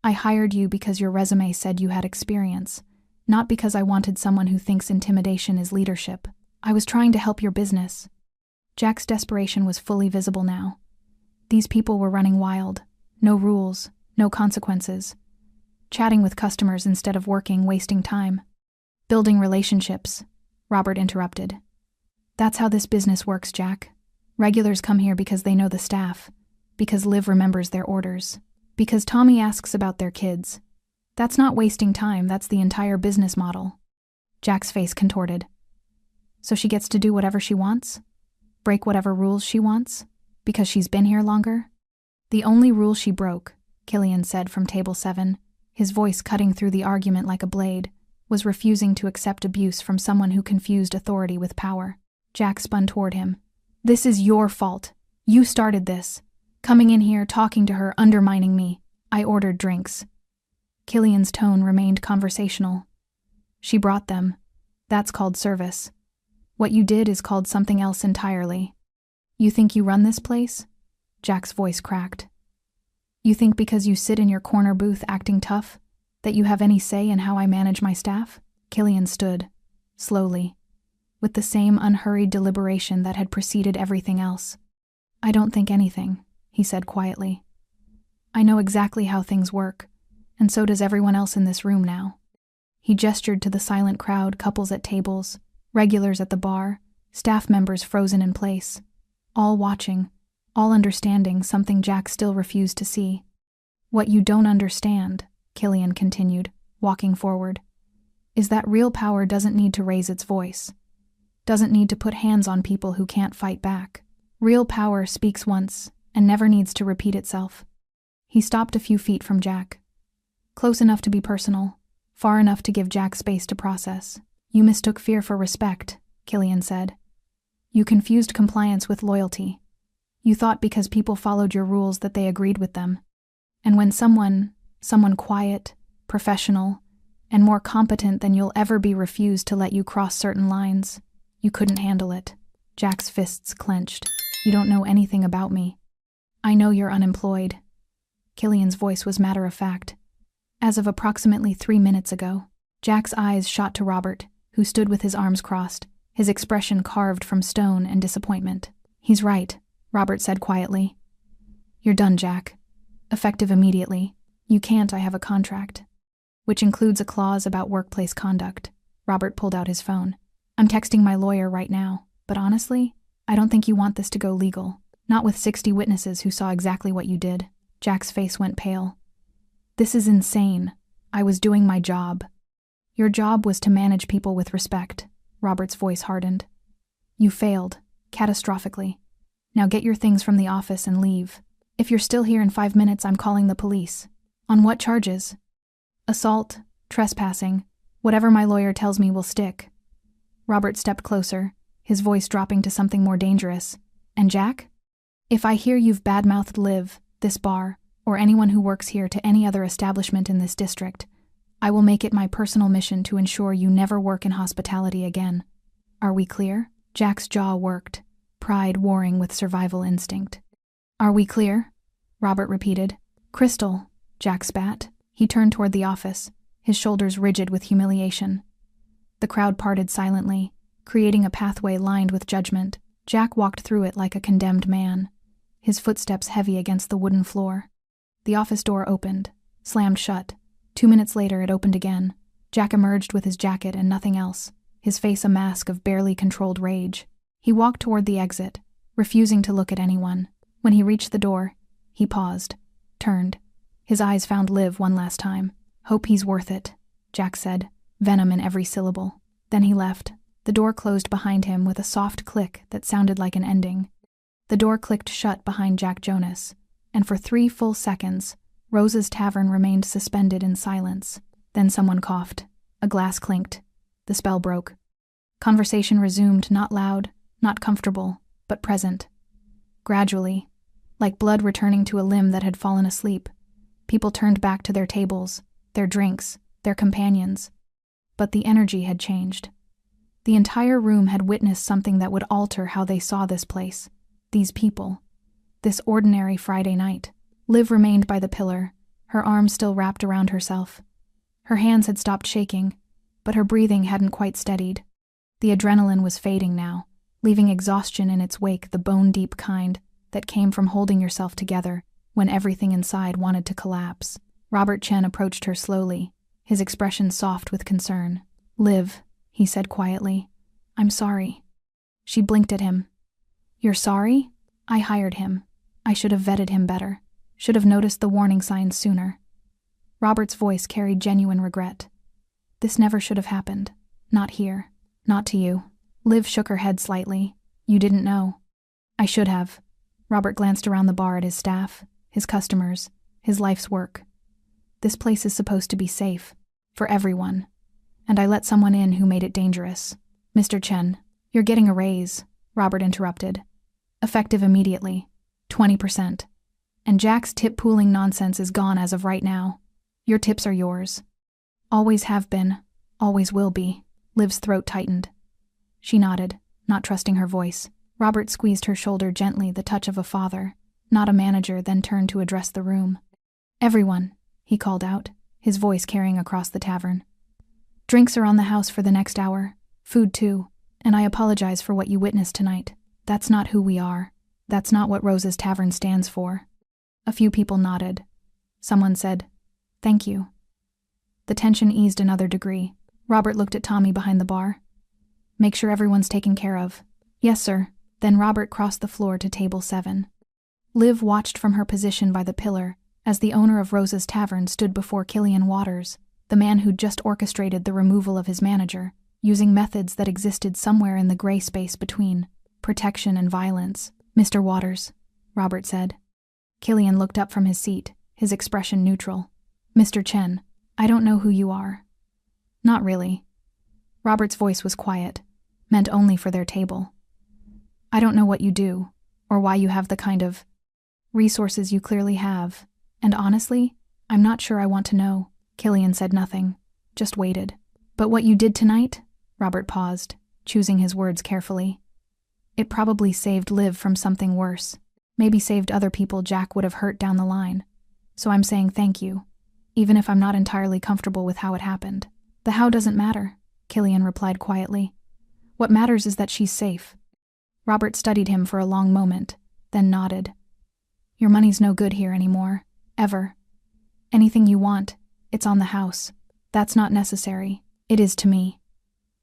"I hired you because your resume said you had experience, not because I wanted someone who thinks intimidation is leadership." I was trying to help your business. Jack's desperation was fully visible now. These people were running wild. No rules, no consequences. Chatting with customers instead of working, wasting time. Building relationships, Robert interrupted. That's how this business works, Jack. Regulars come here because they know the staff, because Liv remembers their orders, because Tommy asks about their kids. That's not wasting time, that's the entire business model. Jack's face contorted. So she gets to do whatever she wants? Break whatever rules she wants? Because she's been here longer? The only rule she broke, Killian said from table 7, his voice cutting through the argument like a blade, was refusing to accept abuse from someone who confused authority with power. Jack spun toward him. This is your fault. You started this. Coming in here, talking to her, undermining me. I ordered drinks. Killian's tone remained conversational. She brought them. That's called service. What you did is called something else entirely. You think you run this place? Jack's voice cracked. You think because you sit in your corner booth acting tough, that you have any say in how I manage my staff? Killian stood, slowly, with the same unhurried deliberation that had preceded everything else. I don't think anything, he said quietly. I know exactly how things work, and so does everyone else in this room now. He gestured to the silent crowd, couples at tables, regulars at the bar, staff members frozen in place, all watching, all understanding something Jack still refused to see. What you don't understand, Killian continued, walking forward, is that real power doesn't need to raise its voice, doesn't need to put hands on people who can't fight back. Real power speaks once and never needs to repeat itself. He stopped a few feet from Jack, close enough to be personal, far enough to give Jack space to process. You mistook fear for respect, Killian said. You confused compliance with loyalty. You thought because people followed your rules that they agreed with them. And when someone quiet, professional, and more competent than you'll ever be refused to let you cross certain lines, you couldn't handle it. Jack's fists clenched. You don't know anything about me. I know you're unemployed. Killian's voice was matter-of-fact. As of approximately 3 minutes ago, Jack's eyes shot to Robert, who stood with his arms crossed, his expression carved from stone and disappointment. He's right, Robert said quietly. You're done, Jack. Effective immediately. You can't, I have a contract. Which includes a clause about workplace conduct. Robert pulled out his phone. I'm texting my lawyer right now, but honestly, I don't think you want this to go legal. Not with 60 witnesses who saw exactly what you did. Jack's face went pale. This is insane. I was doing my job. Your job was to manage people with respect. Robert's voice hardened. You failed, catastrophically. Now get your things from the office and leave. If you're still here in 5 minutes, I'm calling the police. On what charges? Assault, trespassing, whatever my lawyer tells me will stick. Robert stepped closer, his voice dropping to something more dangerous. And Jack? If I hear you've badmouthed Liv, this bar, or anyone who works here to any other establishment in this district, I will make it my personal mission to ensure you never work in hospitality again. Are we clear? Jack's jaw worked, pride warring with survival instinct. Are we clear? Robert repeated. Crystal, Jack spat. He turned toward the office, his shoulders rigid with humiliation. The crowd parted silently, creating a pathway lined with judgment. Jack walked through it like a condemned man, his footsteps heavy against the wooden floor. The office door opened, slammed shut. 2 minutes later, it opened again. Jack emerged with his jacket and nothing else, his face a mask of barely controlled rage. He walked toward the exit, refusing to look at anyone. When he reached the door, he paused, turned. His eyes found Liv one last time. Hope he's worth it, Jack said, venom in every syllable. Then he left. The door closed behind him with a soft click that sounded like an ending. The door clicked shut behind Jack Jonas, and for 3 full seconds, Rosa's tavern remained suspended in silence. Then someone coughed. A glass clinked. The spell broke. Conversation resumed, not loud, not comfortable, but present. Gradually, like blood returning to a limb that had fallen asleep, people turned back to their tables, their drinks, their companions. But the energy had changed. The entire room had witnessed something that would alter how they saw this place, these people, this ordinary Friday night. Liv remained by the pillar, her arms still wrapped around herself. Her hands had stopped shaking, but her breathing hadn't quite steadied. The adrenaline was fading now, leaving exhaustion in its wake, the bone-deep kind that came from holding yourself together when everything inside wanted to collapse. Robert Chen approached her slowly, his expression soft with concern. "Liv," he said quietly, "I'm sorry." She blinked at him. "You're sorry? I hired him. I should have vetted him better. Should have noticed the warning signs sooner." Robert's voice carried genuine regret. "This never should have happened. Not here. Not to you." Liv shook her head slightly. "You didn't know." "I should have." Robert glanced around the bar at his staff, his customers, his life's work. "This place is supposed to be safe. For everyone. And I let someone in who made it dangerous." "Mr. Chen, you're getting a raise," Robert interrupted. "Effective immediately. 20%. And Jack's tip pooling nonsense is gone as of right now. Your tips are yours. Always have been. Always will be." Liv's throat tightened. She nodded, not trusting her voice. Robert squeezed her shoulder gently, the touch of a father, not a manager, then turned to address the room. "Everyone," he called out, his voice carrying across the tavern. "Drinks are on the house for the next hour. Food too. And I apologize for what you witnessed tonight. That's not who we are. That's not what Rose's Tavern stands for." A few people nodded. Someone said, "Thank you." The tension eased another degree. Robert looked at Tommy behind the bar. "Make sure everyone's taken care of." "Yes, sir." Then Robert crossed the floor to table 7. Liv watched from her position by the pillar as the owner of Rose's Tavern stood before Killian Waters, the man who'd just orchestrated the removal of his manager, using methods that existed somewhere in the gray space between protection and violence. "Mr. Waters," Robert said. Killian looked up from his seat, his expression neutral. "Mr. Chen, I don't know who you are." "Not really." Robert's voice was quiet, meant only for their table. "I don't know what you do, or why you have the kind of resources you clearly have, and honestly, I'm not sure I want to know." Killian said nothing, just waited. "But what you did tonight?" Robert paused, choosing his words carefully. "It probably saved Liv from something worse. Maybe saved other people Jack would have hurt down the line. So I'm saying thank you, even if I'm not entirely comfortable with how it happened." "The how doesn't matter," Killian replied quietly. "What matters is that she's safe." Robert studied him for a long moment, then nodded. "Your money's no good here anymore. Ever. Anything you want, it's on the house. That's not necessary. It is to me."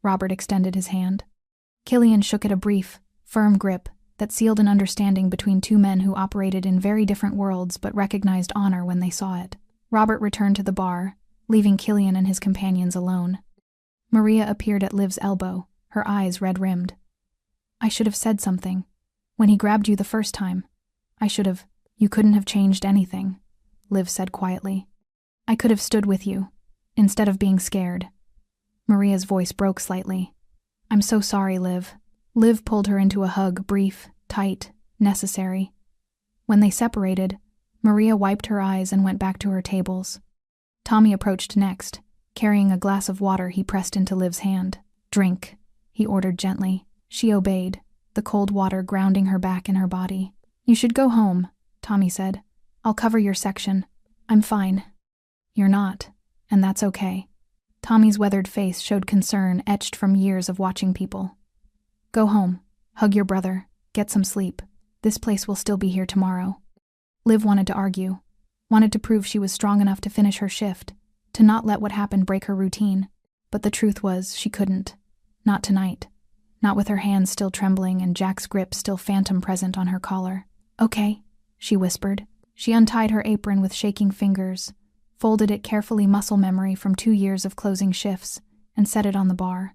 Robert extended his hand. Killian shook it, a brief, firm grip that sealed an understanding between two men who operated in very different worlds but recognized honor when they saw it. Robert returned to the bar, leaving Killian and his companions alone. Maria appeared at Liv's elbow, her eyes red-rimmed. "I should have said something. When he grabbed you the first time, I should have." "You couldn't have changed anything," Liv said quietly. "I could have stood with you, instead of being scared." Maria's voice broke slightly. "I'm so sorry, Liv." Liv pulled her into a hug, brief, tight, necessary. When they separated, Maria wiped her eyes and went back to her tables. Tommy approached next, carrying a glass of water he pressed into Liv's hand. "Drink," he ordered gently. She obeyed, the cold water grounding her back in her body. "You should go home," Tommy said. "I'll cover your section. I'm fine." "You're not, and that's okay." Tommy's weathered face showed concern etched from years of watching people. "Go home, hug your brother, get some sleep. This place will still be here tomorrow." Liv wanted to argue, wanted to prove she was strong enough to finish her shift, to not let what happened break her routine. But the truth was, she couldn't. Not tonight. Not with her hands still trembling and Jack's grip still phantom present on her collar. "Okay," she whispered. She untied her apron with shaking fingers, folded it carefully, muscle memory from 2 years of closing shifts, and set it on the bar.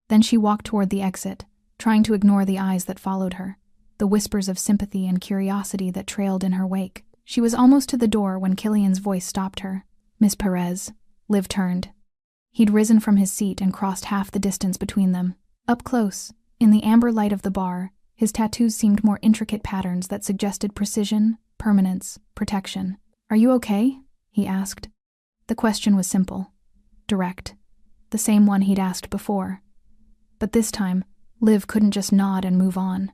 Then she walked toward the exit, trying to ignore the eyes that followed her, the whispers of sympathy and curiosity that trailed in her wake. She was almost to the door when Killian's voice stopped her. "Miss Perez." Liv turned. He'd risen from his seat and crossed half the distance between them. Up close, in the amber light of the bar, his tattoos seemed more intricate patterns that suggested precision, permanence, protection. "Are you okay?" he asked. The question was simple, direct, the same one he'd asked before. But this time, Liv couldn't just nod and move on.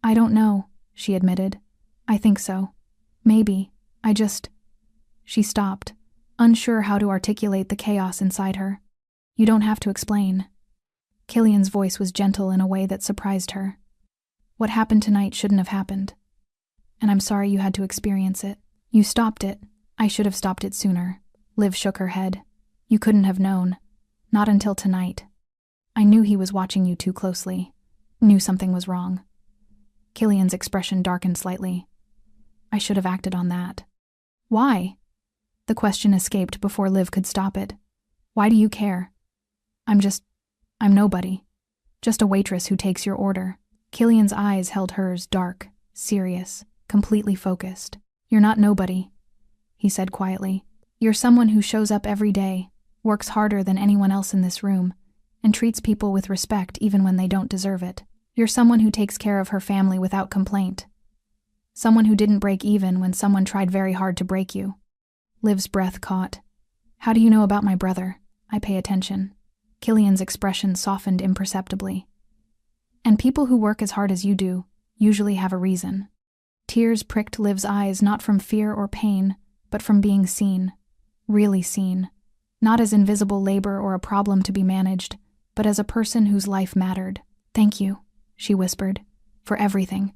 "I don't know," she admitted. "I think so. Maybe. I just—" She stopped, unsure how to articulate the chaos inside her. "You don't have to explain." Killian's voice was gentle in a way that surprised her. What happened tonight shouldn't have happened. And I'm sorry you had to experience it. You stopped it. I should have stopped it sooner. Liv shook her head. You couldn't have known. Not until tonight. I knew he was watching you too closely. Knew something was wrong. Killian's expression darkened slightly. I should have acted on that. Why? The question escaped before Liv could stop it. Why do you care? I'm nobody. Just a waitress who takes your order. Killian's eyes held hers, dark, serious, completely focused. You're not nobody, he said quietly. You're someone who shows up every day, works harder than anyone else in this room, and treats people with respect even when they don't deserve it. You're someone who takes care of her family without complaint. Someone who didn't break even when someone tried very hard to break you. Liv's breath caught. How do you know about my brother? I pay attention. Killian's expression softened imperceptibly. And people who work as hard as you do usually have a reason. Tears pricked Liv's eyes, not from fear or pain, but from being seen. Really seen. Not as invisible labor or a problem to be managed, but as a person whose life mattered. Thank you, she whispered, for everything.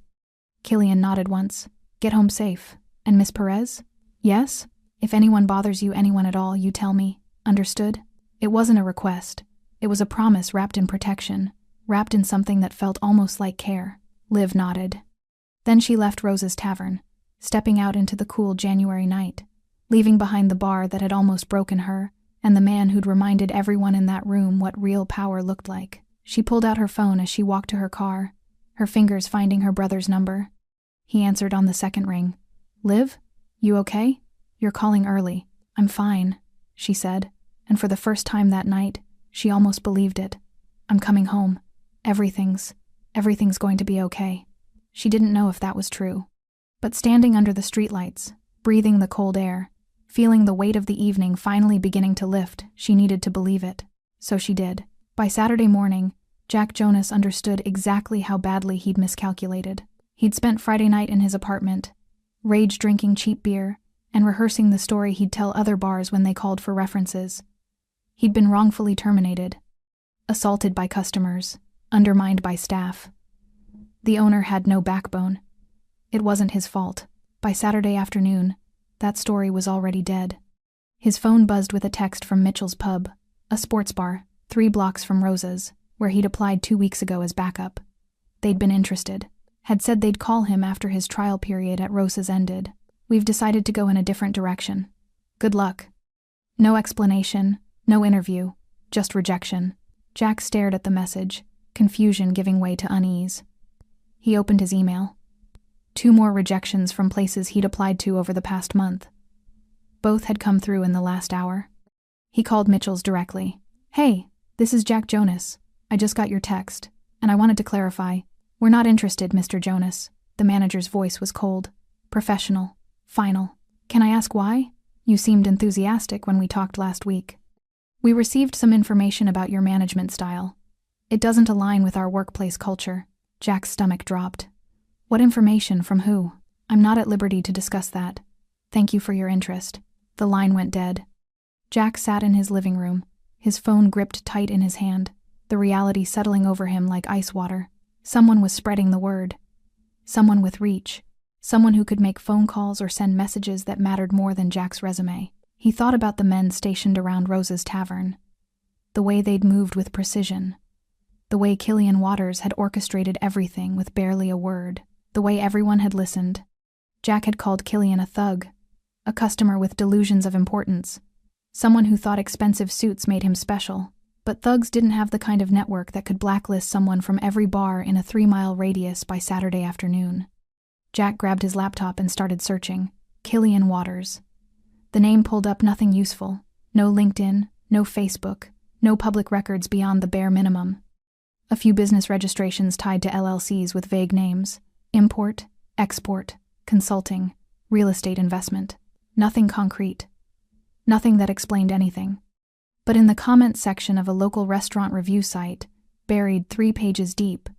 Killian nodded once. Get home safe. And Miss Perez? Yes? If anyone bothers you, anyone at all, you tell me. Understood? It wasn't a request. It was a promise wrapped in protection, wrapped in something that felt almost like care. Liv nodded. Then she left Rose's tavern, stepping out into the cool January night, leaving behind the bar that had almost broken her, and the man who'd reminded everyone in that room what real power looked like. She pulled out her phone as she walked to her car, her fingers finding her brother's number. He answered on the second ring. Liv? You okay? You're calling early. I'm fine, she said, and for the first time that night, she almost believed it. I'm coming home. Everything's going to be okay. She didn't know if that was true. But standing under the streetlights, breathing the cold air, feeling the weight of the evening finally beginning to lift, she needed to believe it. So she did. By Saturday morning, Jack Jonas understood exactly how badly he'd miscalculated. He'd spent Friday night in his apartment, rage drinking cheap beer, and rehearsing the story he'd tell other bars when they called for references. He'd been wrongfully terminated, assaulted by customers, undermined by staff. The owner had no backbone. It wasn't his fault. By Saturday afternoon, that story was already dead. His phone buzzed with a text from Mitchell's Pub, a sports bar, 3 blocks from Rose's, where he'd applied 2 weeks ago as backup. They'd been interested, had said they'd call him after his trial period at Rose's ended. We've decided to go in a different direction. Good luck. No explanation, no interview, just rejection. Jack stared at the message, confusion giving way to unease. He opened his email. 2 more rejections from places he'd applied to over the past month. Both had come through in the last hour. He called Mitchell's directly. Hey, this is Jack Jonas. I just got your text, and I wanted to clarify. We're not interested, Mr. Jonas. The manager's voice was cold, professional, final. Can I ask why? You seemed enthusiastic when we talked last week. We received some information about your management style. It doesn't align with our workplace culture. Jack's stomach dropped. What information from who? I'm not at liberty to discuss that. Thank you for your interest. The line went dead. Jack sat in his living room, his phone gripped tight in his hand, the reality settling over him like ice water. Someone was spreading the word. Someone with reach. Someone who could make phone calls or send messages that mattered more than Jack's resume. He thought about the men stationed around Rose's tavern. The way they'd moved with precision. The way Killian Waters had orchestrated everything with barely a word. The way everyone had listened. Jack had called Killian a thug. A customer with delusions of importance. Someone who thought expensive suits made him special. But thugs didn't have the kind of network that could blacklist someone from every bar in a 3-mile radius by Saturday afternoon. Jack grabbed his laptop and started searching. Killian Waters. The name pulled up nothing useful. No LinkedIn, no Facebook, no public records beyond the bare minimum. A few business registrations tied to LLCs with vague names. Import, export, consulting, real estate investment. Nothing concrete. Nothing that explained anything. But in the comments section of a local restaurant review site, buried 3 pages deep,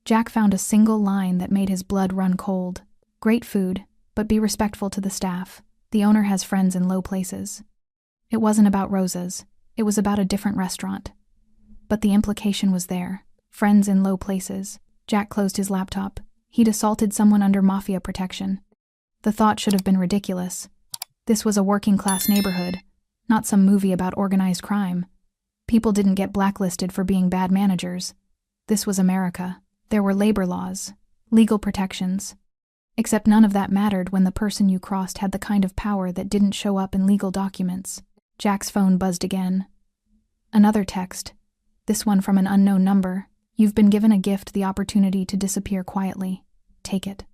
Jack found a single line that made his blood run cold. Great food, but be respectful to the staff. The owner has friends in low places. It wasn't about Rose's. It was about a different restaurant. But the implication was there. Friends in low places. Jack closed his laptop. He'd assaulted someone under mafia protection. The thought should have been ridiculous. This was a working-class neighborhood, not some movie about organized crime. People didn't get blacklisted for being bad managers. This was America. There were labor laws, legal protections. Except none of that mattered when the person you crossed had the kind of power that didn't show up in legal documents. Jack's phone buzzed again. Another text. This one from an unknown number. You've been given a gift, the opportunity to disappear quietly. Take it.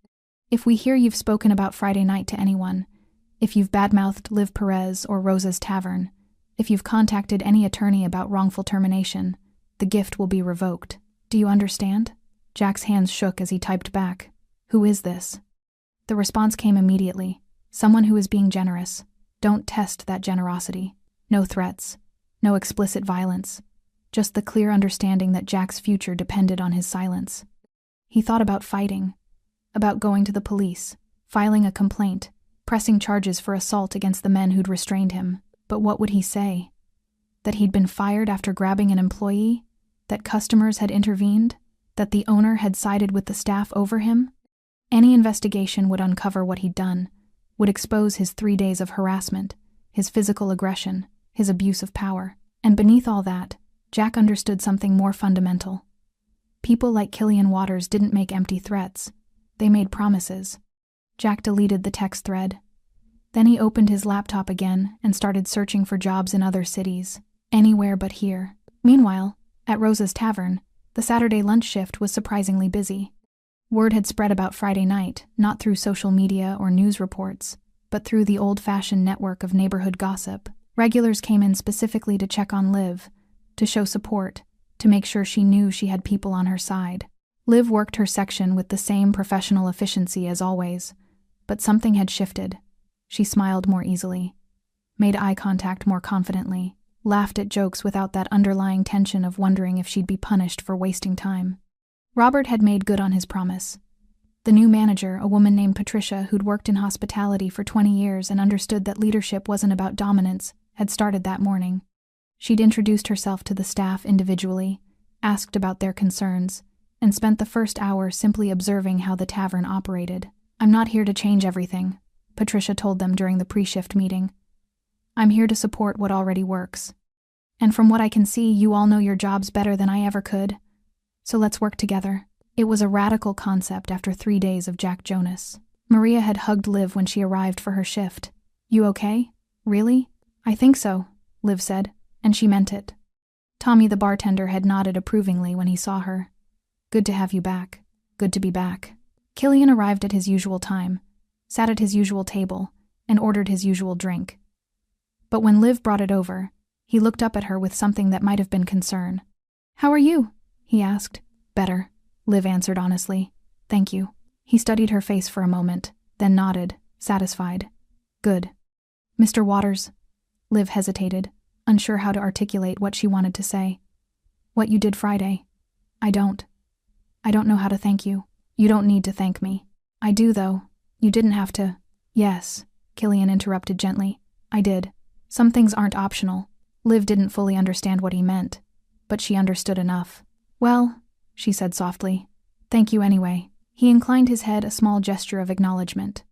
If we hear you've spoken about Friday night to anyone, if you've badmouthed Liv Perez or Rosa's Tavern, if you've contacted any attorney about wrongful termination, the gift will be revoked. Do you understand? Jack's hands shook as he typed back. Who is this? The response came immediately. Someone who is being generous. Don't test that generosity. No threats. No explicit violence. Just the clear understanding that Jack's future depended on his silence. He thought about fighting. About going to the police. Filing a complaint. Pressing charges for assault against the men who'd restrained him. But what would he say? That he'd been fired after grabbing an employee? That customers had intervened? That the owner had sided with the staff over him? Any investigation would uncover what he'd done, would expose his 3 days of harassment, his physical aggression, his abuse of power. And beneath all that, Jack understood something more fundamental. People like Killian Waters didn't make empty threats. They made promises. Jack deleted the text thread. Then he opened his laptop again and started searching for jobs in other cities, anywhere but here. Meanwhile, at Rosa's Tavern, the Saturday lunch shift was surprisingly busy. Word had spread about Friday night, not through social media or news reports, but through the old-fashioned network of neighborhood gossip. Regulars came in specifically to check on Liv, to show support, to make sure she knew she had people on her side. Liv worked her section with the same professional efficiency as always, but something had shifted. She smiled more easily, made eye contact more confidently, laughed at jokes without that underlying tension of wondering if she'd be punished for wasting time. Robert had made good on his promise. The new manager, a woman named Patricia who'd worked in hospitality for 20 years and understood that leadership wasn't about dominance, had started that morning. She'd introduced herself to the staff individually, asked about their concerns, and spent the first hour simply observing how the tavern operated. "I'm not here to change everything," Patricia told them during the pre-shift meeting. "I'm here to support what already works. And from what I can see, you all know your jobs better than I ever could. So let's work together." It was a radical concept after 3 days of Jack Jonas. Maria had hugged Liv when she arrived for her shift. "You okay? Really?" "I think so," Liv said, and she meant it. Tommy, the bartender, had nodded approvingly when he saw her. "Good to have you back. Good to be back." Killian arrived at his usual time, sat at his usual table, and ordered his usual drink. But when Liv brought it over, he looked up at her with something that might have been concern. "How are you?" he asked. "Better," Liv answered honestly. "Thank you." He studied her face for a moment, then nodded, satisfied. "Good." "Mr. Waters." Liv hesitated, unsure how to articulate what she wanted to say. "What you did Friday. I don't know how to thank you." "You don't need to thank me." "I do, though. You didn't have to." "Yes," Killian interrupted gently. "I did. Some things aren't optional." Liv didn't fully understand what he meant, but she understood enough. "Well," she said softly, "thank you anyway." He inclined his head, a small gesture of acknowledgement.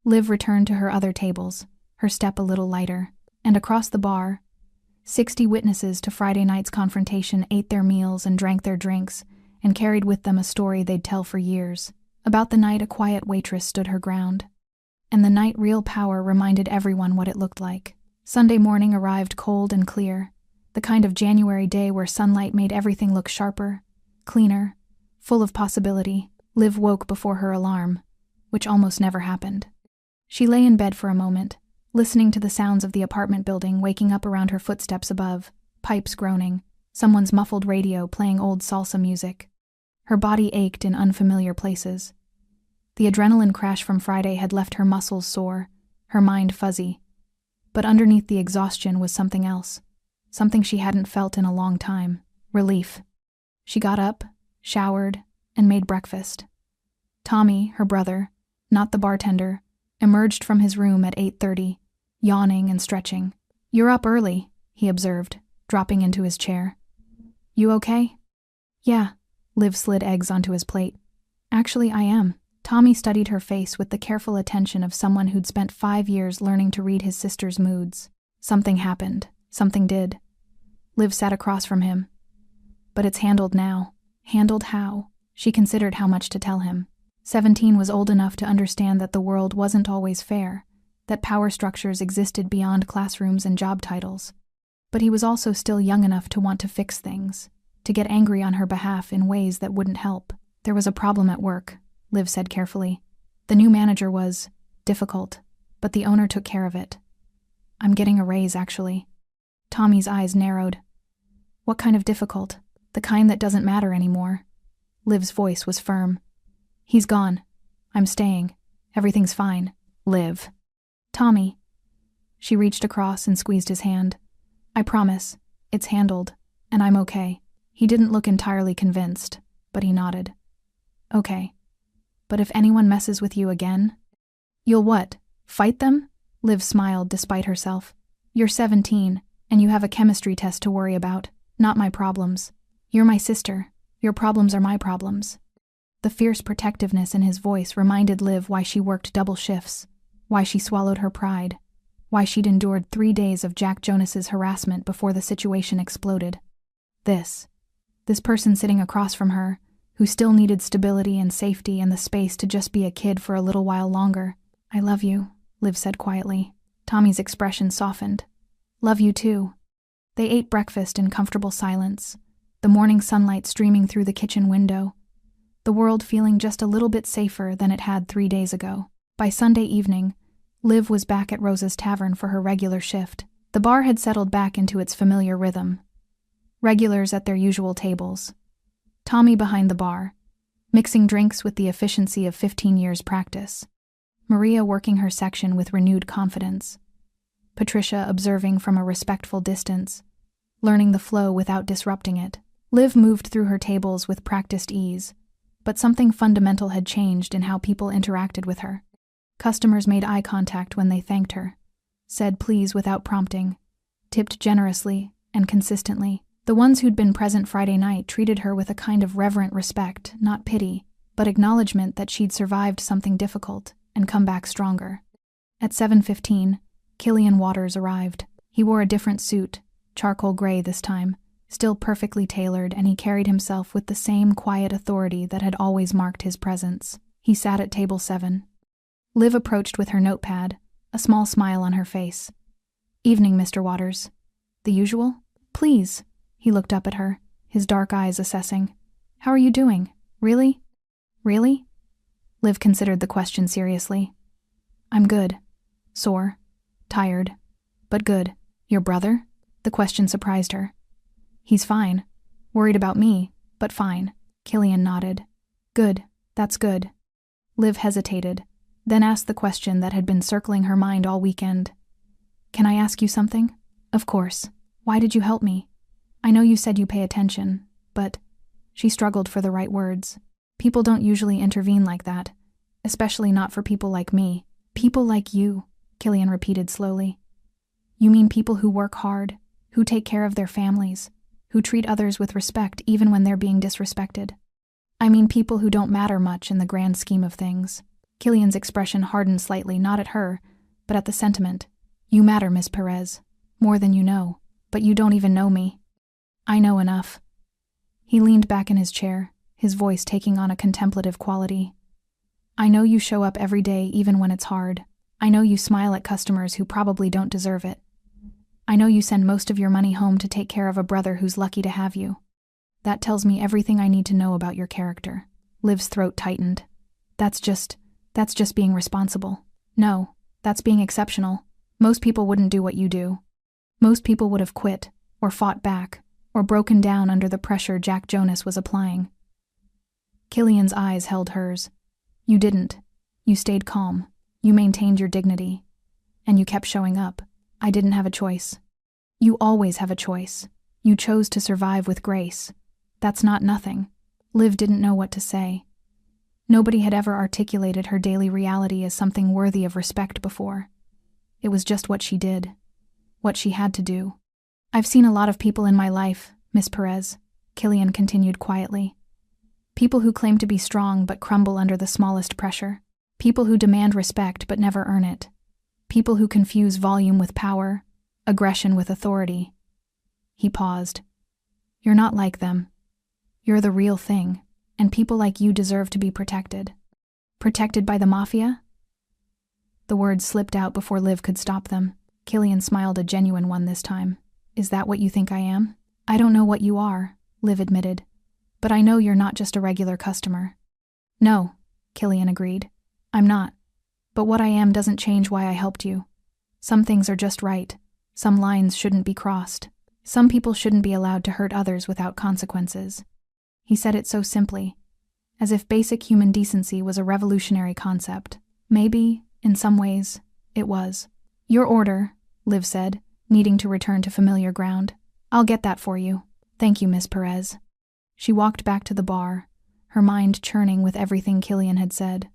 Liv returned to her other tables, her step a little lighter, and across the bar, 60 witnesses to Friday night's confrontation ate their meals and drank their drinks, and carried with them a story they'd tell for years. About the night a quiet waitress stood her ground, and the night real power reminded everyone what it looked like. Sunday morning arrived cold and clear, the kind of January day where sunlight made everything look sharper, cleaner, full of possibility. Liv woke before her alarm, which almost never happened. She lay in bed for a moment, listening to the sounds of the apartment building waking up around her footsteps above, pipes groaning, someone's muffled radio playing old salsa music. Her body ached in unfamiliar places. The adrenaline crash from Friday had left her muscles sore, her mind fuzzy. But underneath the exhaustion was something else, something she hadn't felt in a long time: relief. She got up, showered, and made breakfast. Tommy, her brother, not the bartender, emerged from his room at 8:30, yawning and stretching. "You're up early," he observed, dropping into his chair. You okay? Yeah. Liv slid eggs onto his plate. Actually, I am. Tommy studied her face with the careful attention of someone who'd spent 5 years learning to read his sister's moods. Something happened. Something did. Liv sat across from him. But it's handled now. Handled how? She considered how much to tell him. 17 was old enough to understand that the world wasn't always fair, that power structures existed beyond classrooms and job titles. But he was also still young enough to want to fix things, to get angry on her behalf in ways that wouldn't help. There was a problem at work, Liv said carefully. The new manager was difficult, but the owner took care of it. I'm getting a raise, actually. Tommy's eyes narrowed. What kind of difficult? The kind that doesn't matter anymore. Liv's voice was firm. He's gone. I'm staying. Everything's fine. Liv. Tommy. She reached across and squeezed his hand. I promise. It's handled. And I'm okay. He didn't look entirely convinced, but he nodded. Okay. But if anyone messes with you again? You'll what? Fight them? Liv smiled despite herself. You're 17, and you have a chemistry test to worry about. Not my problems. You're my sister. Your problems are my problems. The fierce protectiveness in his voice reminded Liv why she worked double shifts, why she swallowed her pride, why she'd endured 3 days of Jack Jonas's harassment before the situation exploded. This person sitting across from her, who still needed stability and safety and the space to just be a kid for a little while longer. I love you, Liv said quietly. Tommy's expression softened. Love you too. They ate breakfast in comfortable silence, the morning sunlight streaming through the kitchen window, the world feeling just a little bit safer than it had 3 days ago. By Sunday evening, Liv was back at Rosa's Tavern for her regular shift. The bar had settled back into its familiar rhythm. Regulars at their usual tables. Tommy behind the bar, mixing drinks with the efficiency of 15 years' practice. Maria working her section with renewed confidence. Patricia observing from a respectful distance, learning the flow without disrupting it. Liv moved through her tables with practiced ease, but something fundamental had changed in how people interacted with her. Customers made eye contact when they thanked her, said please without prompting, tipped generously and consistently. The ones who'd been present Friday night treated her with a kind of reverent respect, not pity, but acknowledgement that she'd survived something difficult and come back stronger. At 7:15, Killian Waters arrived. He wore a different suit, charcoal gray this time, still perfectly tailored, and he carried himself with the same quiet authority that had always marked his presence. He sat at table 7. Liv approached with her notepad, a small smile on her face. Evening, Mr. Waters. The usual? Please. He looked up at her, his dark eyes assessing. How are you doing? Really? Really? Liv considered the question seriously. I'm good. Sore. Tired. But good. Your brother? The question surprised her. He's fine. Worried about me, but fine. Killian nodded. Good. That's good. Liv hesitated, then asked the question that had been circling her mind all weekend. Can I ask you something? Of course. Why did you help me? I know you said you pay attention, but... She struggled for the right words. People don't usually intervene like that, especially not for people like me. People like you, Killian repeated slowly. You mean people who work hard, who take care of their families, who treat others with respect even when they're being disrespected. I mean people who don't matter much in the grand scheme of things. Killian's expression hardened slightly, not at her, but at the sentiment. You matter, Miss Perez. More than you know. But you don't even know me. I know enough. He leaned back in his chair, his voice taking on a contemplative quality. I know you show up every day even when it's hard. I know you smile at customers who probably don't deserve it. I know you send most of your money home to take care of a brother who's lucky to have you. That tells me everything I need to know about your character. Liv's throat tightened. That's just being responsible. No, that's being exceptional. Most people wouldn't do what you do. Most people would have quit, or fought back, or broken down under the pressure Jack Jonas was applying. Killian's eyes held hers. You didn't. You stayed calm. You maintained your dignity. And you kept showing up. I didn't have a choice. You always have a choice. You chose to survive with grace. That's not nothing. Liv didn't know what to say. Nobody had ever articulated her daily reality as something worthy of respect before. It was just what she did. What she had to do. I've seen a lot of people in my life, Miss Perez. Killian continued quietly. People who claim to be strong but crumble under the smallest pressure. People who demand respect but never earn it. People who confuse volume with power, aggression with authority. He paused. You're not like them. You're the real thing, and people like you deserve to be protected. Protected by the Mafia? The words slipped out before Liv could stop them. Killian smiled, a genuine one this time. Is that what you think I am? I don't know what you are, Liv admitted. But I know you're not just a regular customer. No, Killian agreed. I'm not. But what I am doesn't change why I helped you. Some things are just right. Some lines shouldn't be crossed. Some people shouldn't be allowed to hurt others without consequences. He said it so simply, as if basic human decency was a revolutionary concept. Maybe, in some ways, it was. Your order, Liv said, needing to return to familiar ground. I'll get that for you. Thank you, Miss Perez. She walked back to the bar, her mind churning with everything Killian had said.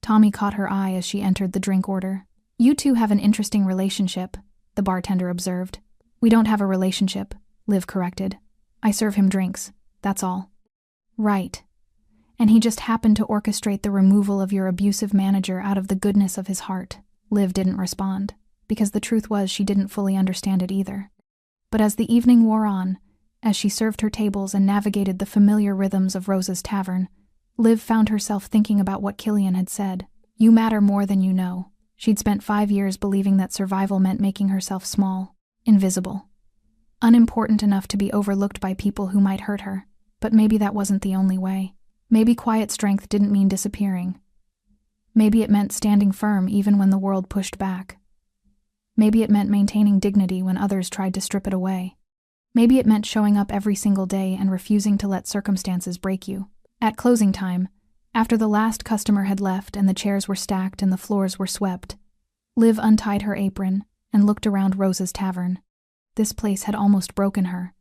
Tommy caught her eye as she entered the drink order. You two have an interesting relationship, the bartender observed. We don't have a relationship, Liv corrected. I serve him drinks, that's all. Right. And he just happened to orchestrate the removal of your abusive manager out of the goodness of his heart. Liv didn't respond, because the truth was she didn't fully understand it either. But as the evening wore on, as she served her tables and navigated the familiar rhythms of Rosa's tavern, Liv found herself thinking about what Killian had said. You matter more than you know. She'd spent 5 years believing that survival meant making herself small, invisible, unimportant enough to be overlooked by people who might hurt her. But maybe that wasn't the only way. Maybe quiet strength didn't mean disappearing. Maybe it meant standing firm even when the world pushed back. Maybe it meant maintaining dignity when others tried to strip it away. Maybe it meant showing up every single day and refusing to let circumstances break you. At closing time, after the last customer had left and the chairs were stacked and the floors were swept, Liv untied her apron and looked around Rosa's tavern. This place had almost broken her,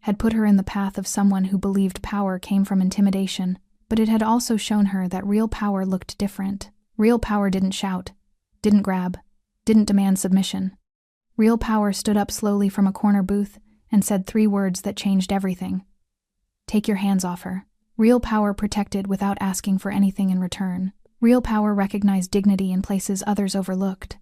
had put her in the path of someone who believed power came from intimidation, but it had also shown her that real power looked different. Real power didn't shout, didn't grab, didn't demand submission. Real power stood up slowly from a corner booth and said 3 words that changed everything. Take your hands off her. Real power protected without asking for anything in return. Real power recognized dignity in places others overlooked.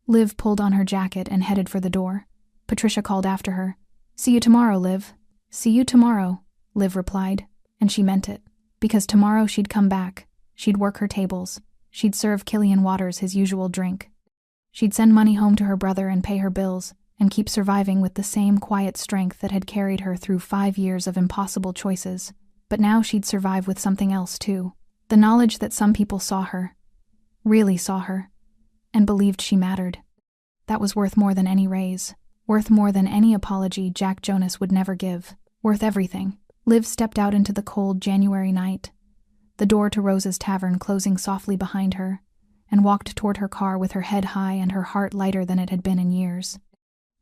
Liv pulled on her jacket and headed for the door. Patricia called after her. See you tomorrow, Liv. See you tomorrow, Liv replied, and she meant it. Because tomorrow she'd come back. She'd work her tables. She'd serve Killian Waters his usual drink. She'd send money home to her brother and pay her bills, and keep surviving with the same quiet strength that had carried her through 5 years of impossible choices. But now she'd survive with something else, too. The knowledge that some people saw her, really saw her, and believed she mattered. That was worth more than any raise, worth more than any apology Jack Jonas would never give, worth everything. Liv stepped out into the cold January night, the door to Rosa's tavern closing softly behind her, and walked toward her car with her head high and her heart lighter than it had been in years.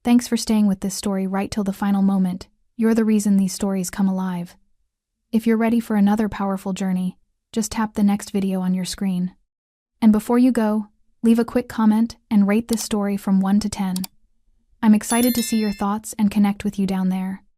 Thanks for staying with this story right till the final moment. You're the reason these stories come alive. If you're ready for another powerful journey, just tap the next video on your screen. And before you go, leave a quick comment and rate this story from 1 to 10. I'm excited to see your thoughts and connect with you down there.